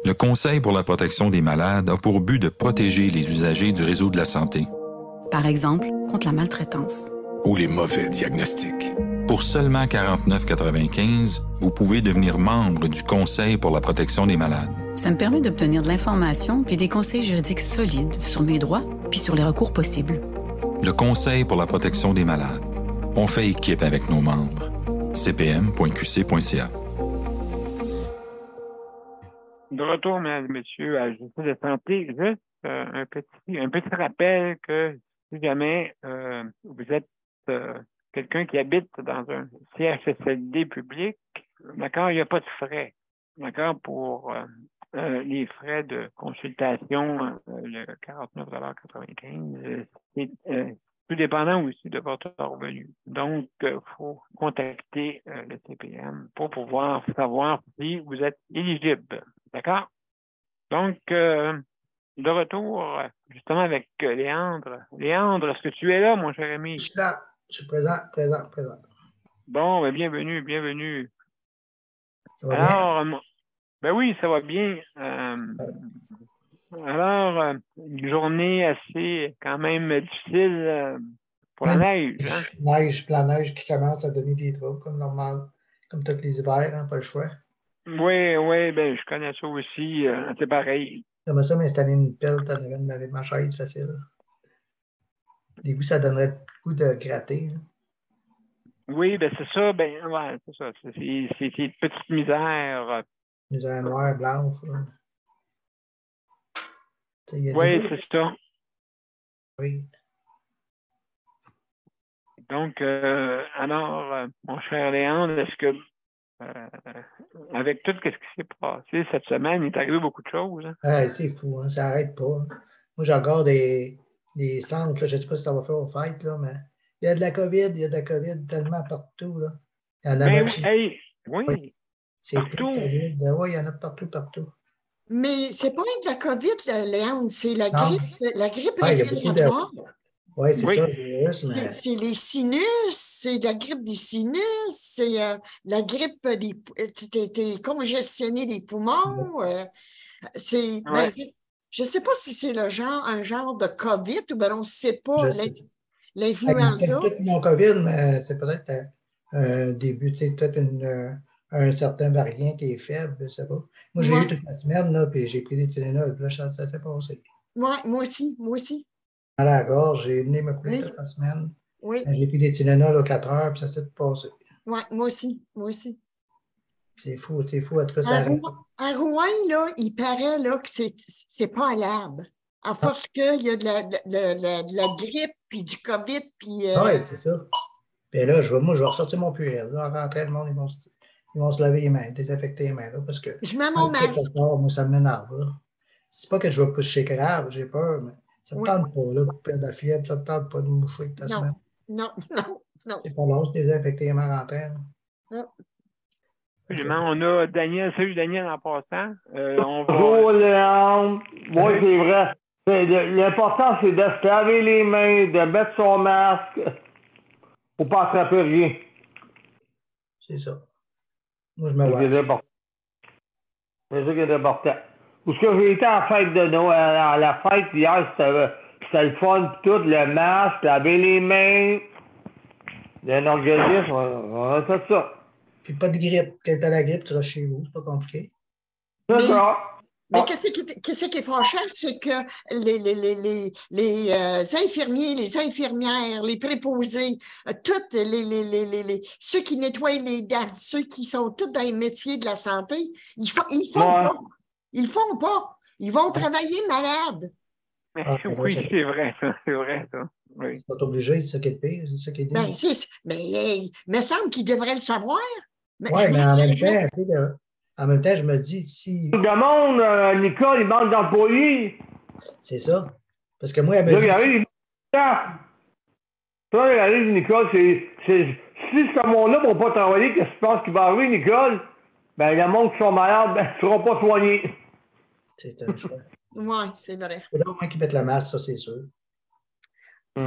Le Conseil pour la protection des malades a pour but de protéger les usagers du réseau de la santé. Par exemple, contre la maltraitance. Ou les mauvais diagnostics. Pour seulement 49,95 $, vous pouvez devenir membre du Conseil pour la protection des malades. Ça me permet d'obtenir de l'information puis des conseils juridiques solides sur mes droits puis sur les recours possibles. Le Conseil pour la protection des malades. On fait équipe avec nos membres. cpm.qc.ca. De retour, mesdames et messieurs, à la justice de santé, juste un petit rappel que si jamais vous êtes quelqu'un qui habite dans un CHSLD public, d'accord, il n'y a pas de frais, d'accord, pour les frais de consultation, le 49,95 $, c'est tout dépendant aussi de votre revenu. Donc, il faut contacter le CPM pour pouvoir savoir si vous êtes éligible. D'accord? Donc, de retour, justement, avec Léandre. Léandre, est-ce que tu es là, mon cher ami? Je suis là. Je suis présent. Bon, ben, bienvenue. Ça va bien? Ben oui, ça va bien. Alors, une journée assez, quand même, difficile pour la neige. Hein? La neige qui commence à donner des troubles, comme normal, comme tous les hivers, hein, pas le choix. Oui, ben, je connais ça aussi. C'est pareil. J'aimerais ça m'installer une pelle avec ma chaise facile. Des goûts, ça donnerait le goût de gratter. Hein. Oui, ben c'est ça. Ben, ouais, c'est ça. C'est une petite misère. Misère noire, blanche. Oui, c'est ça. Oui. Donc, alors, mon cher Léandre, est-ce que avec tout ce qui s'est passé cette semaine, il est arrivé beaucoup de choses? Hein? Ah, c'est fou, hein, ça n'arrête pas. Hein. Moi, j'ai encore des centres, là, je ne sais pas si ça va faire aux fêtes, là, mais il y a de la COVID tellement partout. Là. Il y en a même chez... Oui. C'est partout. COVID. Oui, il y en a partout. Mais c'est pas de la COVID, Léandre, c'est la grippe respiratoire. Oui, c'est ça, le virus. Mais... C'est les sinus, c'est la grippe des sinus, c'est la grippe des... T'es congestionné des poumons. Je ne sais pas si c'est un genre de COVID ou bien on ne sait pas l'influenza. C'est peut-être mon COVID, mais c'est peut-être un début, c'est peut-être un certain variant qui est faible, je ne sais pas. Moi, j'ai eu toute la semaine, là, puis j'ai pris des Tylenol, puis là, ça s'est passé. Ouais, moi aussi. À la gorge, j'ai venu me couler toute la semaine. Oui. J'ai pris des Tylenol aux 4 heures, puis ça s'est passé. Oui, moi aussi. C'est fou, en tout cas, ça arrête. À Rouen, là, il paraît là, que c'est pas à l'arbre. À force qu'il y a de la grippe, puis du COVID, puis... Oui, c'est ça. Puis là, moi, je vais ressortir mon purel. Là, en rentrant, le monde, ils vont se laver les mains, désinfecter les mains, là, parce que... Je mets mon masque. Moi, ça m'énerve, là. C'est pas que je vais pousser grave, j'ai peur, mais ça me tente pas, là, pour perdre de la fièvre, ça me tente pas de me moucher toute la semaine. Non. C'est pas long, c'est désinfecter les mains en rentrant. Non. On a Daniel. Salut, Daniel, en passant. Bonjour, Léandre. Moi, c'est vrai. L'important, c'est de se laver les mains, de mettre son masque. Faut pas attraper rien. C'est ça. Moi, je me vois. C'est ça qui est important. Parce que j'ai été à la fête de Noël, à la fête hier, c'était le fun, tout, le masque, laver les mains. Il y a un organisme, on a fait ça. Puis pas de grippe. Quand t'as la grippe, tu restes chez vous, c'est pas compliqué. C'est ça. Mais qu'est-ce qui est fâchant, c'est que les infirmiers, les infirmières, les préposés, toutes ceux qui nettoient les dents, ceux qui sont tous dans les métiers de la santé, ils font pas. Ils font pas. Ils vont travailler malades. Oui, c'est vrai, ça. C'est vrai, ça. Oui. Ils sont obligés de s'occuper, c'est ça qu'ils disent. Il me semble qu'ils devraient le savoir. Oui, mais en même temps, tu sais, en même temps, je me dis, si. Tout le monde, Nicole, il manque d'employés. C'est ça. Parce que moi, elle me dit. Ça, il arrive, Nicole, si ce monde-là ne va pas travailler, qu'est-ce que tu penses qu'il va arriver, Nicole? Ben, le monde qui sont malades, ben, ne seront pas soignés. C'est un choix. Oui, c'est vrai. Il faut au moins qu'ils mettent la masque, ça, c'est sûr. Oui,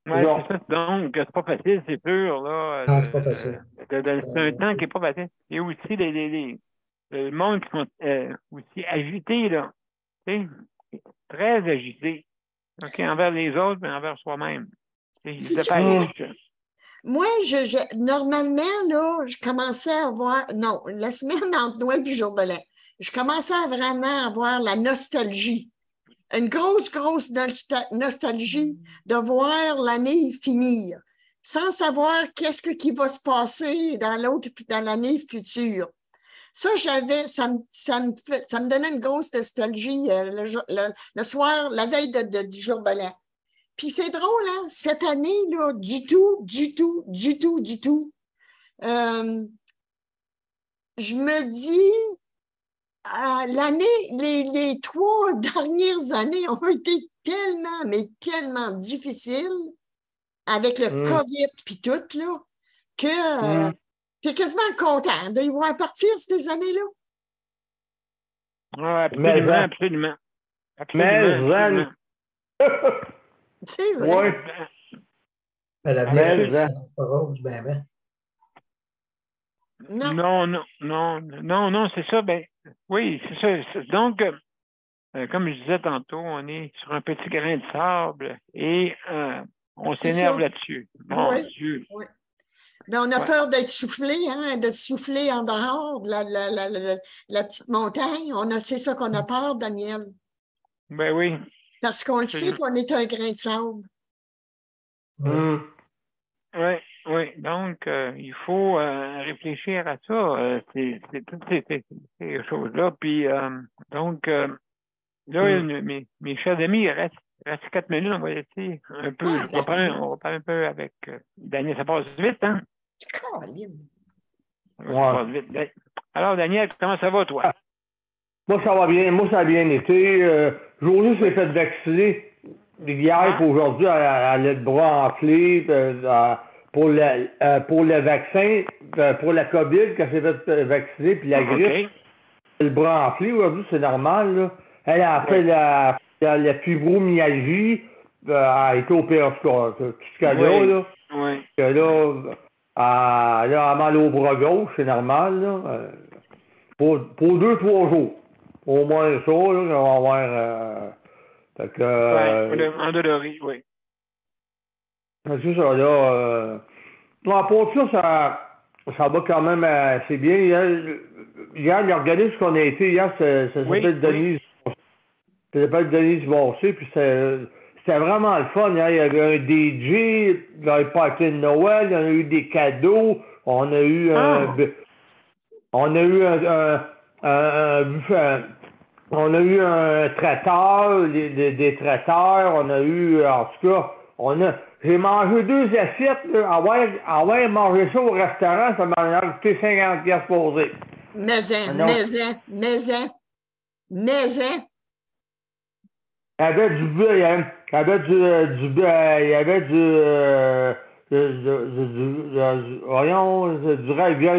c'est ça. Donc, c'est pas facile, c'est sûr. Là, c'est pas facile. C'est un temps qui n'est pas facile. Et aussi, le monde qui sont aussi agités, là. Tu sais, très agités. OK, envers les autres, mais envers soi-même. Moi, normalement, là, je commençais à avoir... Non, la semaine entre Noël et jour de l'an, je commençais à vraiment avoir la nostalgie. Une grosse nostalgie de voir l'année finir, sans savoir qu'est-ce qui va se passer dans l'année future. Ça, ça me donnait une grosse nostalgie le soir, la veille du jour de l'an. Puis c'est drôle, hein? Cette année, là, du tout. Je me dis, les 3 dernières années ont été tellement difficiles avec le COVID puis tout, là, que t'es quasiment content de y voir partir ces années-là. Oui, absolument. Mais, c'est vrai. Oui. Mais l'avenir, c'est pas rose, ben. Non, c'est ça. Ben, oui, c'est ça. Donc, comme je disais tantôt, on est sur un petit grain de sable et on s'énerve là-dessus. Mon Dieu. Oui. Ben, on a peur d'être soufflé, hein, d'être soufflé en dehors de la petite montagne. C'est ça qu'on a peur, Daniel. Ben oui. Parce qu'on le sait qu'on est un grain de sable. Oui. Donc, il faut réfléchir à ça. C'est toutes ces choses-là. Puis, donc, là, mes chers amis, il reste 4 minutes. On va essayer un peu. On va parler un peu avec Daniel. Ça passe vite, hein? Ça passe vite. Alors, Daniel, comment ça va, toi? Moi, ça va bien. Moi, ça a bien été. Journée s'est fait vacciner hier et aujourd'hui, elle a le bras enflé pour le vaccin, pour la COVID, quand s'est fait vacciner, puis la grippe. Le bras enflé, aujourd'hui, c'est normal. Là. Elle a fait la fibromyalgie. Elle a été opérée, tout ce qu'elle a, là. Oui. Elle a mal au bras gauche, c'est normal, là. Pour 2-3 jours. Au moins ça, là, on va avoir... endolori, oui. C'est ça, là. Pour ça va quand même assez bien. Hier, l'organisme qu'on a été, hier, ça s'appelle Denise. Ça s'appelle Denise Bossé, puis c'était vraiment le fun. Hein? Il y avait un DJ, il y avait pas de Noël, il y en a eu des cadeaux, on a eu on a eu un traiteur, des traiteurs, on a eu, en tout cas, j'ai mangé 2 assiettes, là, avoir mangé ça au restaurant, ça m'a coûté 50$ posé. Il y avait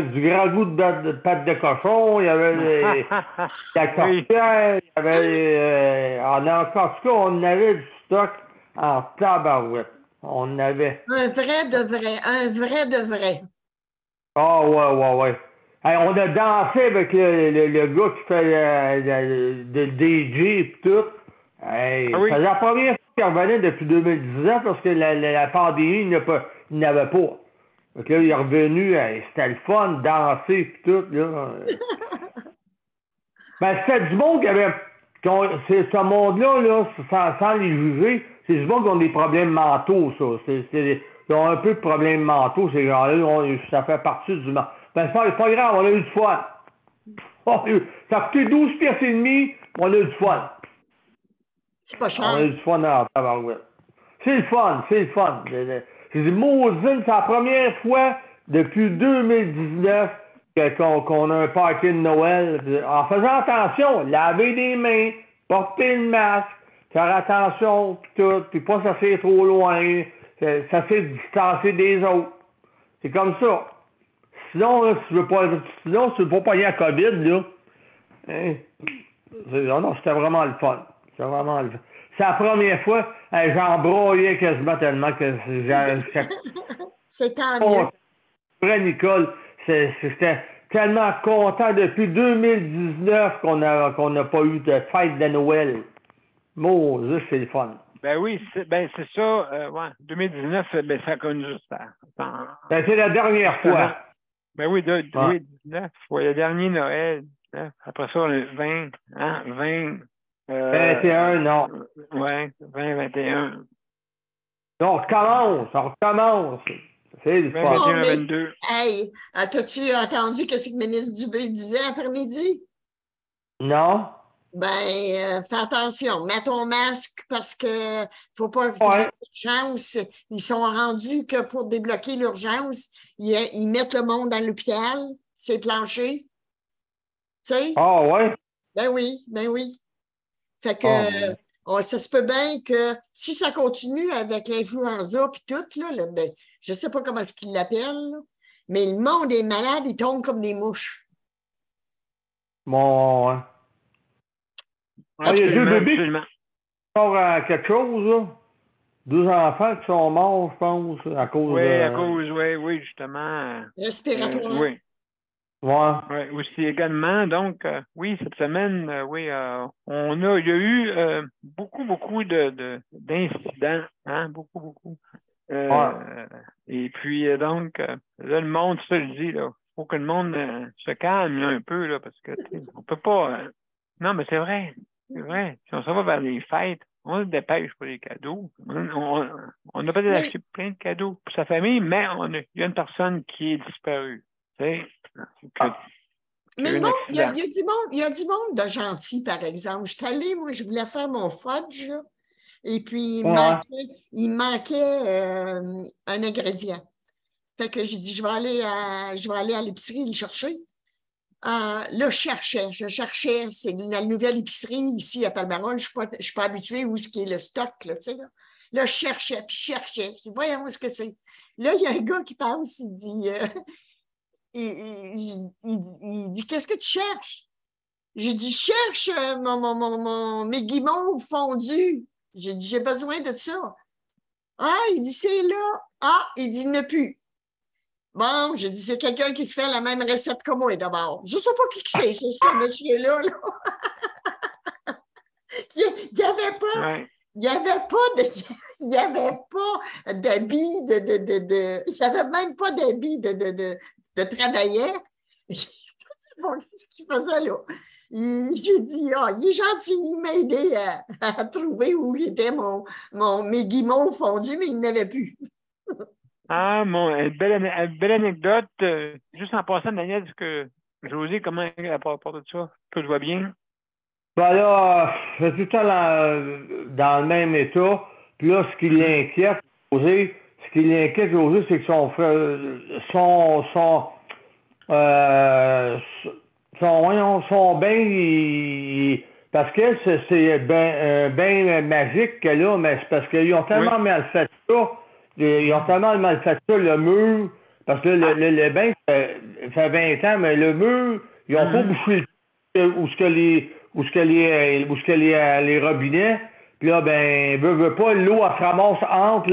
du ragoût de pâte de cochon, il y avait la coquille, il y avait en tout cas, on avait du stock en tabarouette. On avait. Un vrai de vrai. Ah, ouais. Hey, on a dansé avec le gars qui fait le DJ et tout. Hey, c'est la première fois qu'il revenait depuis 2019 parce que la pandémie, il n'avait pas. Donc là, il est revenu, c'était le fun, danser et tout. Là. Ben, c'était du monde qui avait. C'est ce monde-là, là, sans les juger, c'est du monde qui ont des problèmes mentaux, ça. Ils ont un peu de problèmes mentaux, ces gens-là. Ça fait partie du monde. Ben, c'est pas grave, on a eu du fun. Ça a coûté 12 pièces et demie, on a eu du fun. C'est pas cher. On a eu du fun dans la tabarouette. C'est le fun. J'ai dit, maudine, c'est la première fois depuis 2019 qu'on a un party de Noël. En faisant attention, laver des mains, porter le masque, faire attention, puis tout, puis pas s'asseoir trop loin, s'asseoir distancer des autres. C'est comme ça. Sinon, là, si tu veux pas pogner la COVID, là, hein, non, c'était vraiment le fun. C'est la première fois, j'en broyais quasiment tellement que c'est tant mieux. Vrai, Nicole, c'était tellement content depuis 2019 qu'on n'a pas eu de fête de Noël. Moses, c'est le fun. Ben oui, c'est ça. Ouais, 2019, ça a connu juste ça. C'est la dernière fois. Ben oui, 2019. Ouais, le dernier Noël. Après ça, on a 20, hein, 20. 21, non. Ouais, 20, 21. On recommence. C'est le fun. 21, 22. Hey, t'as-tu entendu ce que le ministre Dubé disait après-midi? Non. Ben, fais attention, mets ton masque parce que faut pas l'urgence. Ils sont rendus que pour débloquer l'urgence, ils mettent le monde dans l'hôpital, c'est plancher. Tu sais? Ah ouais? Ben oui. Fait que ça se peut bien que si ça continue avec l'influenza puis tout, là, ben, je sais pas comment est-ce qu'ils l'appellent, mais le monde est malade, ils tombent comme des mouches. Bon, ouais. Il y a 2 bébés qui sont quelque chose, là. 2 enfants qui sont morts, je pense, à cause oui, justement. Respiratoire. Oui. Ouais. Aussi également, donc, oui, cette semaine, il y a eu beaucoup d'incidents, hein, beaucoup. Et puis, donc, là, le monde, ça le dit, là, il faut que le monde se calme un peu, là, parce que, on peut pas... non, mais c'est vrai. Si on s'en va vers les fêtes, on se dépêche pour les cadeaux. On a pas acheté plein de cadeaux pour sa famille, mais il y a une personne qui est disparue. Tu sais, mais bon, il y a du monde de gentil, par exemple. Je suis allée, moi, je voulais faire mon fudge, là, et puis il manquait un ingrédient. Fait que j'ai dit, je vais aller à l'épicerie le chercher. Là, je cherchais, c'est la nouvelle épicerie ici à Palmarol, je ne suis pas habituée où est le stock, là, tu sais, là. Là, je cherchais. Je dis, voyons où est-ce que c'est. Là, il y a un gars qui passe, il dit, il dit, qu'est-ce que tu cherches? J'ai dit, je cherche mes guimauves fondus. J'ai dit, j'ai besoin de ça. Ah, il dit, c'est là. Ah, il dit, il n'y en a plus. Bon, j'ai dit, c'est quelqu'un qui fait la même recette que moi d'abord. Je ne sais pas qui c'est ce monsieur-là. Là. Il n'y avait pas... Il n'y avait pas d'habits il n'y avait même pas d'habits de travailleur. Bon, qu'est-ce qu'il faisait là? J'ai dit, il est gentil, il m'a aidé à trouver où étaient mes guimauves fondus, mais il n'avait plus. Une belle anecdote. Juste en passant, Daniel, est-ce que José, comment à part de ça? Tout va bien? Ben là, je suis tout le temps dans le même état. Puis là, ce qui l'inquiète, José, c'est que son frère, son bain, parce que c'est bain magique qu'elle a, mais c'est parce qu'ils ont tellement mal fait ça. Ils ont tellement mal fait ça, le mur, parce que le bain, ça fait 20 ans, mais le mur, ils n'ont pas bouché où ce que les robinets. Puis là, ben, veut pas, l'eau, elle se ramasse entre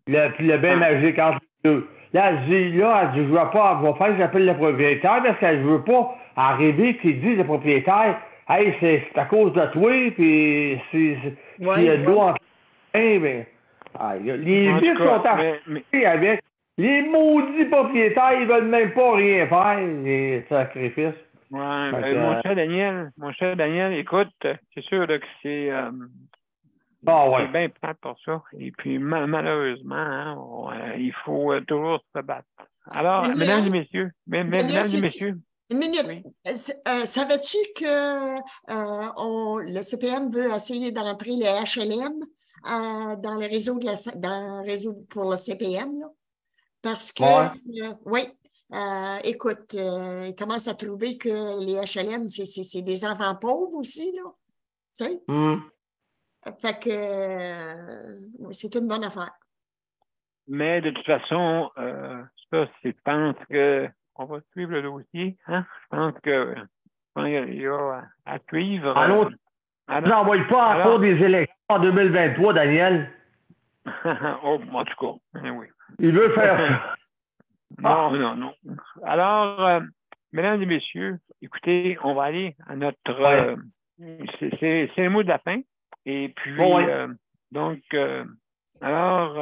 le bain magique, entre les deux. Là, elle dit, je veux pas, elle va faire que j'appelle le propriétaire, parce qu'elle veut pas arriver qu'il dise le propriétaire, hey, c'est à cause de toi, puis s'il y a de l'eau entre les bains, ben, les vis sont arrêtés avec Les maudits propriétaires, ils veulent même pas rien faire, les sacrifices. Ouais, Fait que, mon cher Daniel, écoute, c'est sûr là, que c'est ouais. bien plate pour ça. Et puis, malheureusement, hein, il faut toujours se battre. Alors, Daniel, mesdames et messieurs, Daniel, mesdames et messieurs, une minute. oui. Savais-tu que le CPM veut essayer d'entrer les HLM dans le réseau dans le réseau pour le CPM, là? Parce que, oui, écoute, ils commencent à trouver que les HLM, c'est des enfants pauvres aussi, là. Tu sais? Fait que c'est une bonne affaire. Mais de toute façon, ça, je pense qu'on va suivre le dossier. Hein? Je pense qu'il y a à suivre. J'envoie pas encore des élections en 2023, Daniel. Oh, en tout cas, oui. Il veut faire ça. Non. Alors, mesdames et messieurs, écoutez, on va aller à notre... c'est le mot de la fin. Et puis, donc, alors,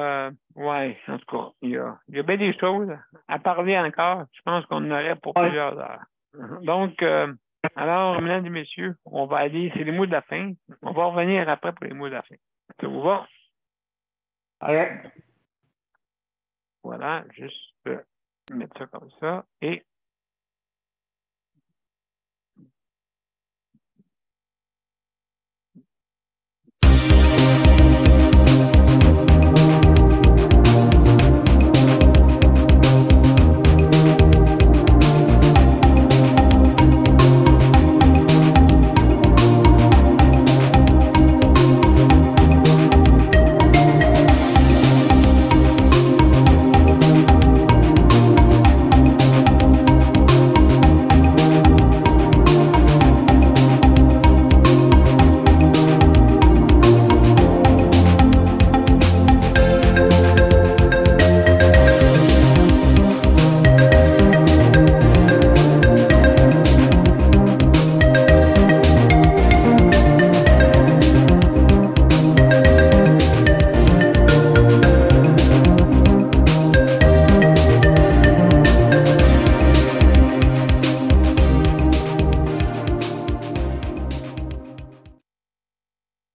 en tout cas, il y a bien des choses à parler encore. Je pense qu'on en aurait pour plusieurs heures. Donc, alors, mesdames et messieurs, on va aller, c'est les mots de la fin. On va revenir après pour les mots de la fin. Ça vous va? Voilà, juste mettre ça comme ça. Et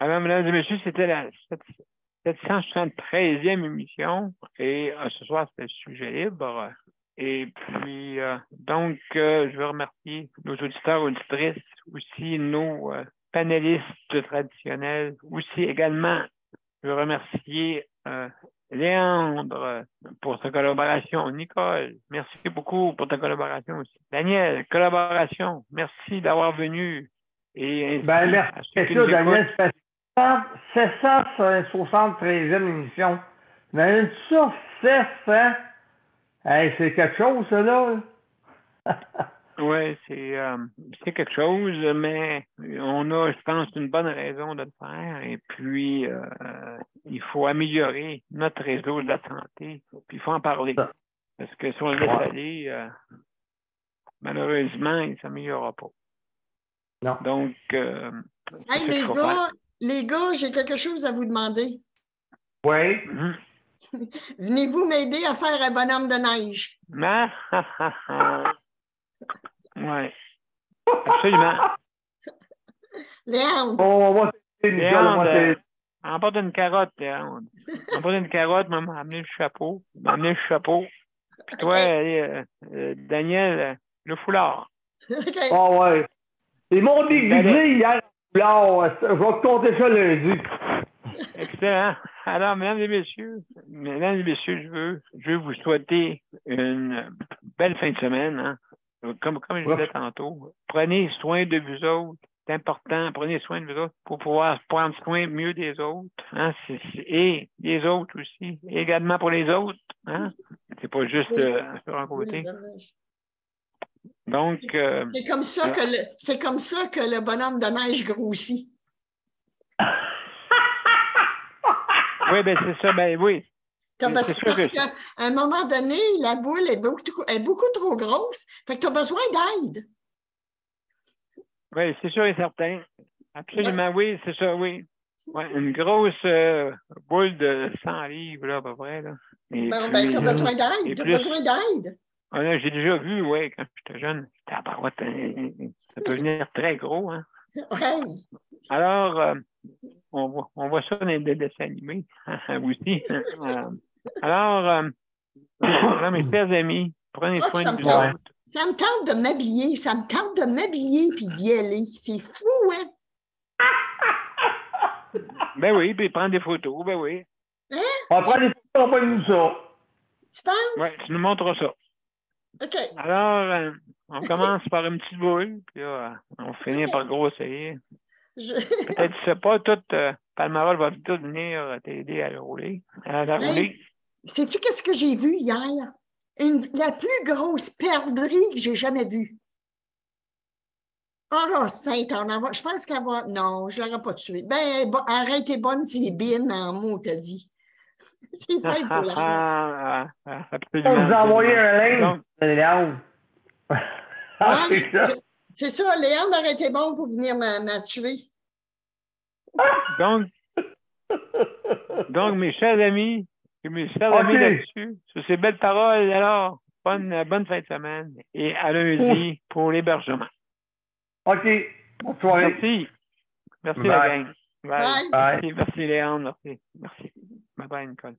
alors, mesdames et messieurs, c'était la 773e émission et ce soir, c'était le sujet libre. Et puis, donc, je veux remercier nos auditeurs, auditrices, aussi nos panélistes traditionnels, aussi également, je veux remercier Léandre pour sa collaboration. Nicole, merci beaucoup pour ta collaboration aussi. Daniel, collaboration, merci d'avoir venu. Et merci, Daniel, c'est 773e émission. Imagine ça, 700. Hey, c'est quelque chose, ça, là. Oui, c'est quelque chose, mais on a, je pense, une bonne raison de le faire. Et puis, il faut améliorer notre réseau de la santé. Puis, il faut en parler. Parce que si on le laisse aller, malheureusement, il ne s'améliorera pas. Non. Donc, hey, les gars, j'ai quelque chose à vous demander. Oui. Venez-vous m'aider à faire un bonhomme de neige? Oui. Absolument. Léandre. Léandre, emporte une carotte, Léandre. Emporte une carotte, maman, amener le chapeau. Puis toi, Daniel, le foulard. Okay. Ouais. Ils m'ont déguisé hier au foulard. Je vais compter ça lundi. Excellent. Alors, mesdames et messieurs, je veux vous souhaiter une belle fin de semaine. Hein. Comme je disais tantôt, prenez soin de vous autres. C'est important, prenez soin de vous autres pour pouvoir prendre soin mieux des autres. Hein. Et les autres aussi. Également pour les autres. Hein. C'est pas juste sur un côté. Donc, c'est comme ça que le bonhomme de neige grossit. Oui, ben c'est ça, ben oui. Parce qu'à un moment donné, la boule est beaucoup trop grosse. Fait que tu as besoin d'aide. Oui, c'est sûr et certain. Absolument, oui, c'est ça, oui. Ouais, une grosse boule de 100 livres, là, à peu près, là. Et Ben, puis, tu as besoin et d'aide. Tu as plus- besoin d'aide. Ah, là, j'ai déjà vu, oui, quand j'étais jeune. Tabarouette, ça peut venir très gros, hein. Oui. Alors, on voit ça dans les dessins animés aussi. Alors, mes chers amis, prenez Ah, soin ça de me vous tente. autres. Ça me tente de m'habiller. Ça me tente de m'habiller puis d'y aller. C'est fou, hein? Ben oui, puis prendre des photos, ben oui. On prend des photos, on va nous ça. Tu penses? Oui, tu nous montres ça. OK. Alors, on commence par une petite boule, puis là, on finit OK. par grossir. Je... Peut-être, je sais pas, Palmarol va tout venir t'aider à le rouler, à la rouler. Sais-tu qu'est-ce que j'ai vu hier? La plus grosse perdrix que j'ai jamais vue. Oh, Sainte, je pense qu'elle va. Non, je ne l'aurai pas tuée. Ben, arrête, t'es bonne, c'est bines en mots, t'as dit. C'est vrai pour la. Absolument. On vous a envoyé un link, Donc, Léon. Ah, c'est ça. C'est ça, Léon aurait été bon pour venir me tuer. donc, mes chers amis, là-dessus, sur ces belles paroles, alors, bonne fin de semaine et à lundi pour l'hébergement. OK. Bonne soirée. Merci. Merci, Bye. la gang. Bye. Bye. Merci, Léon. Merci. Bye bye, Nicole.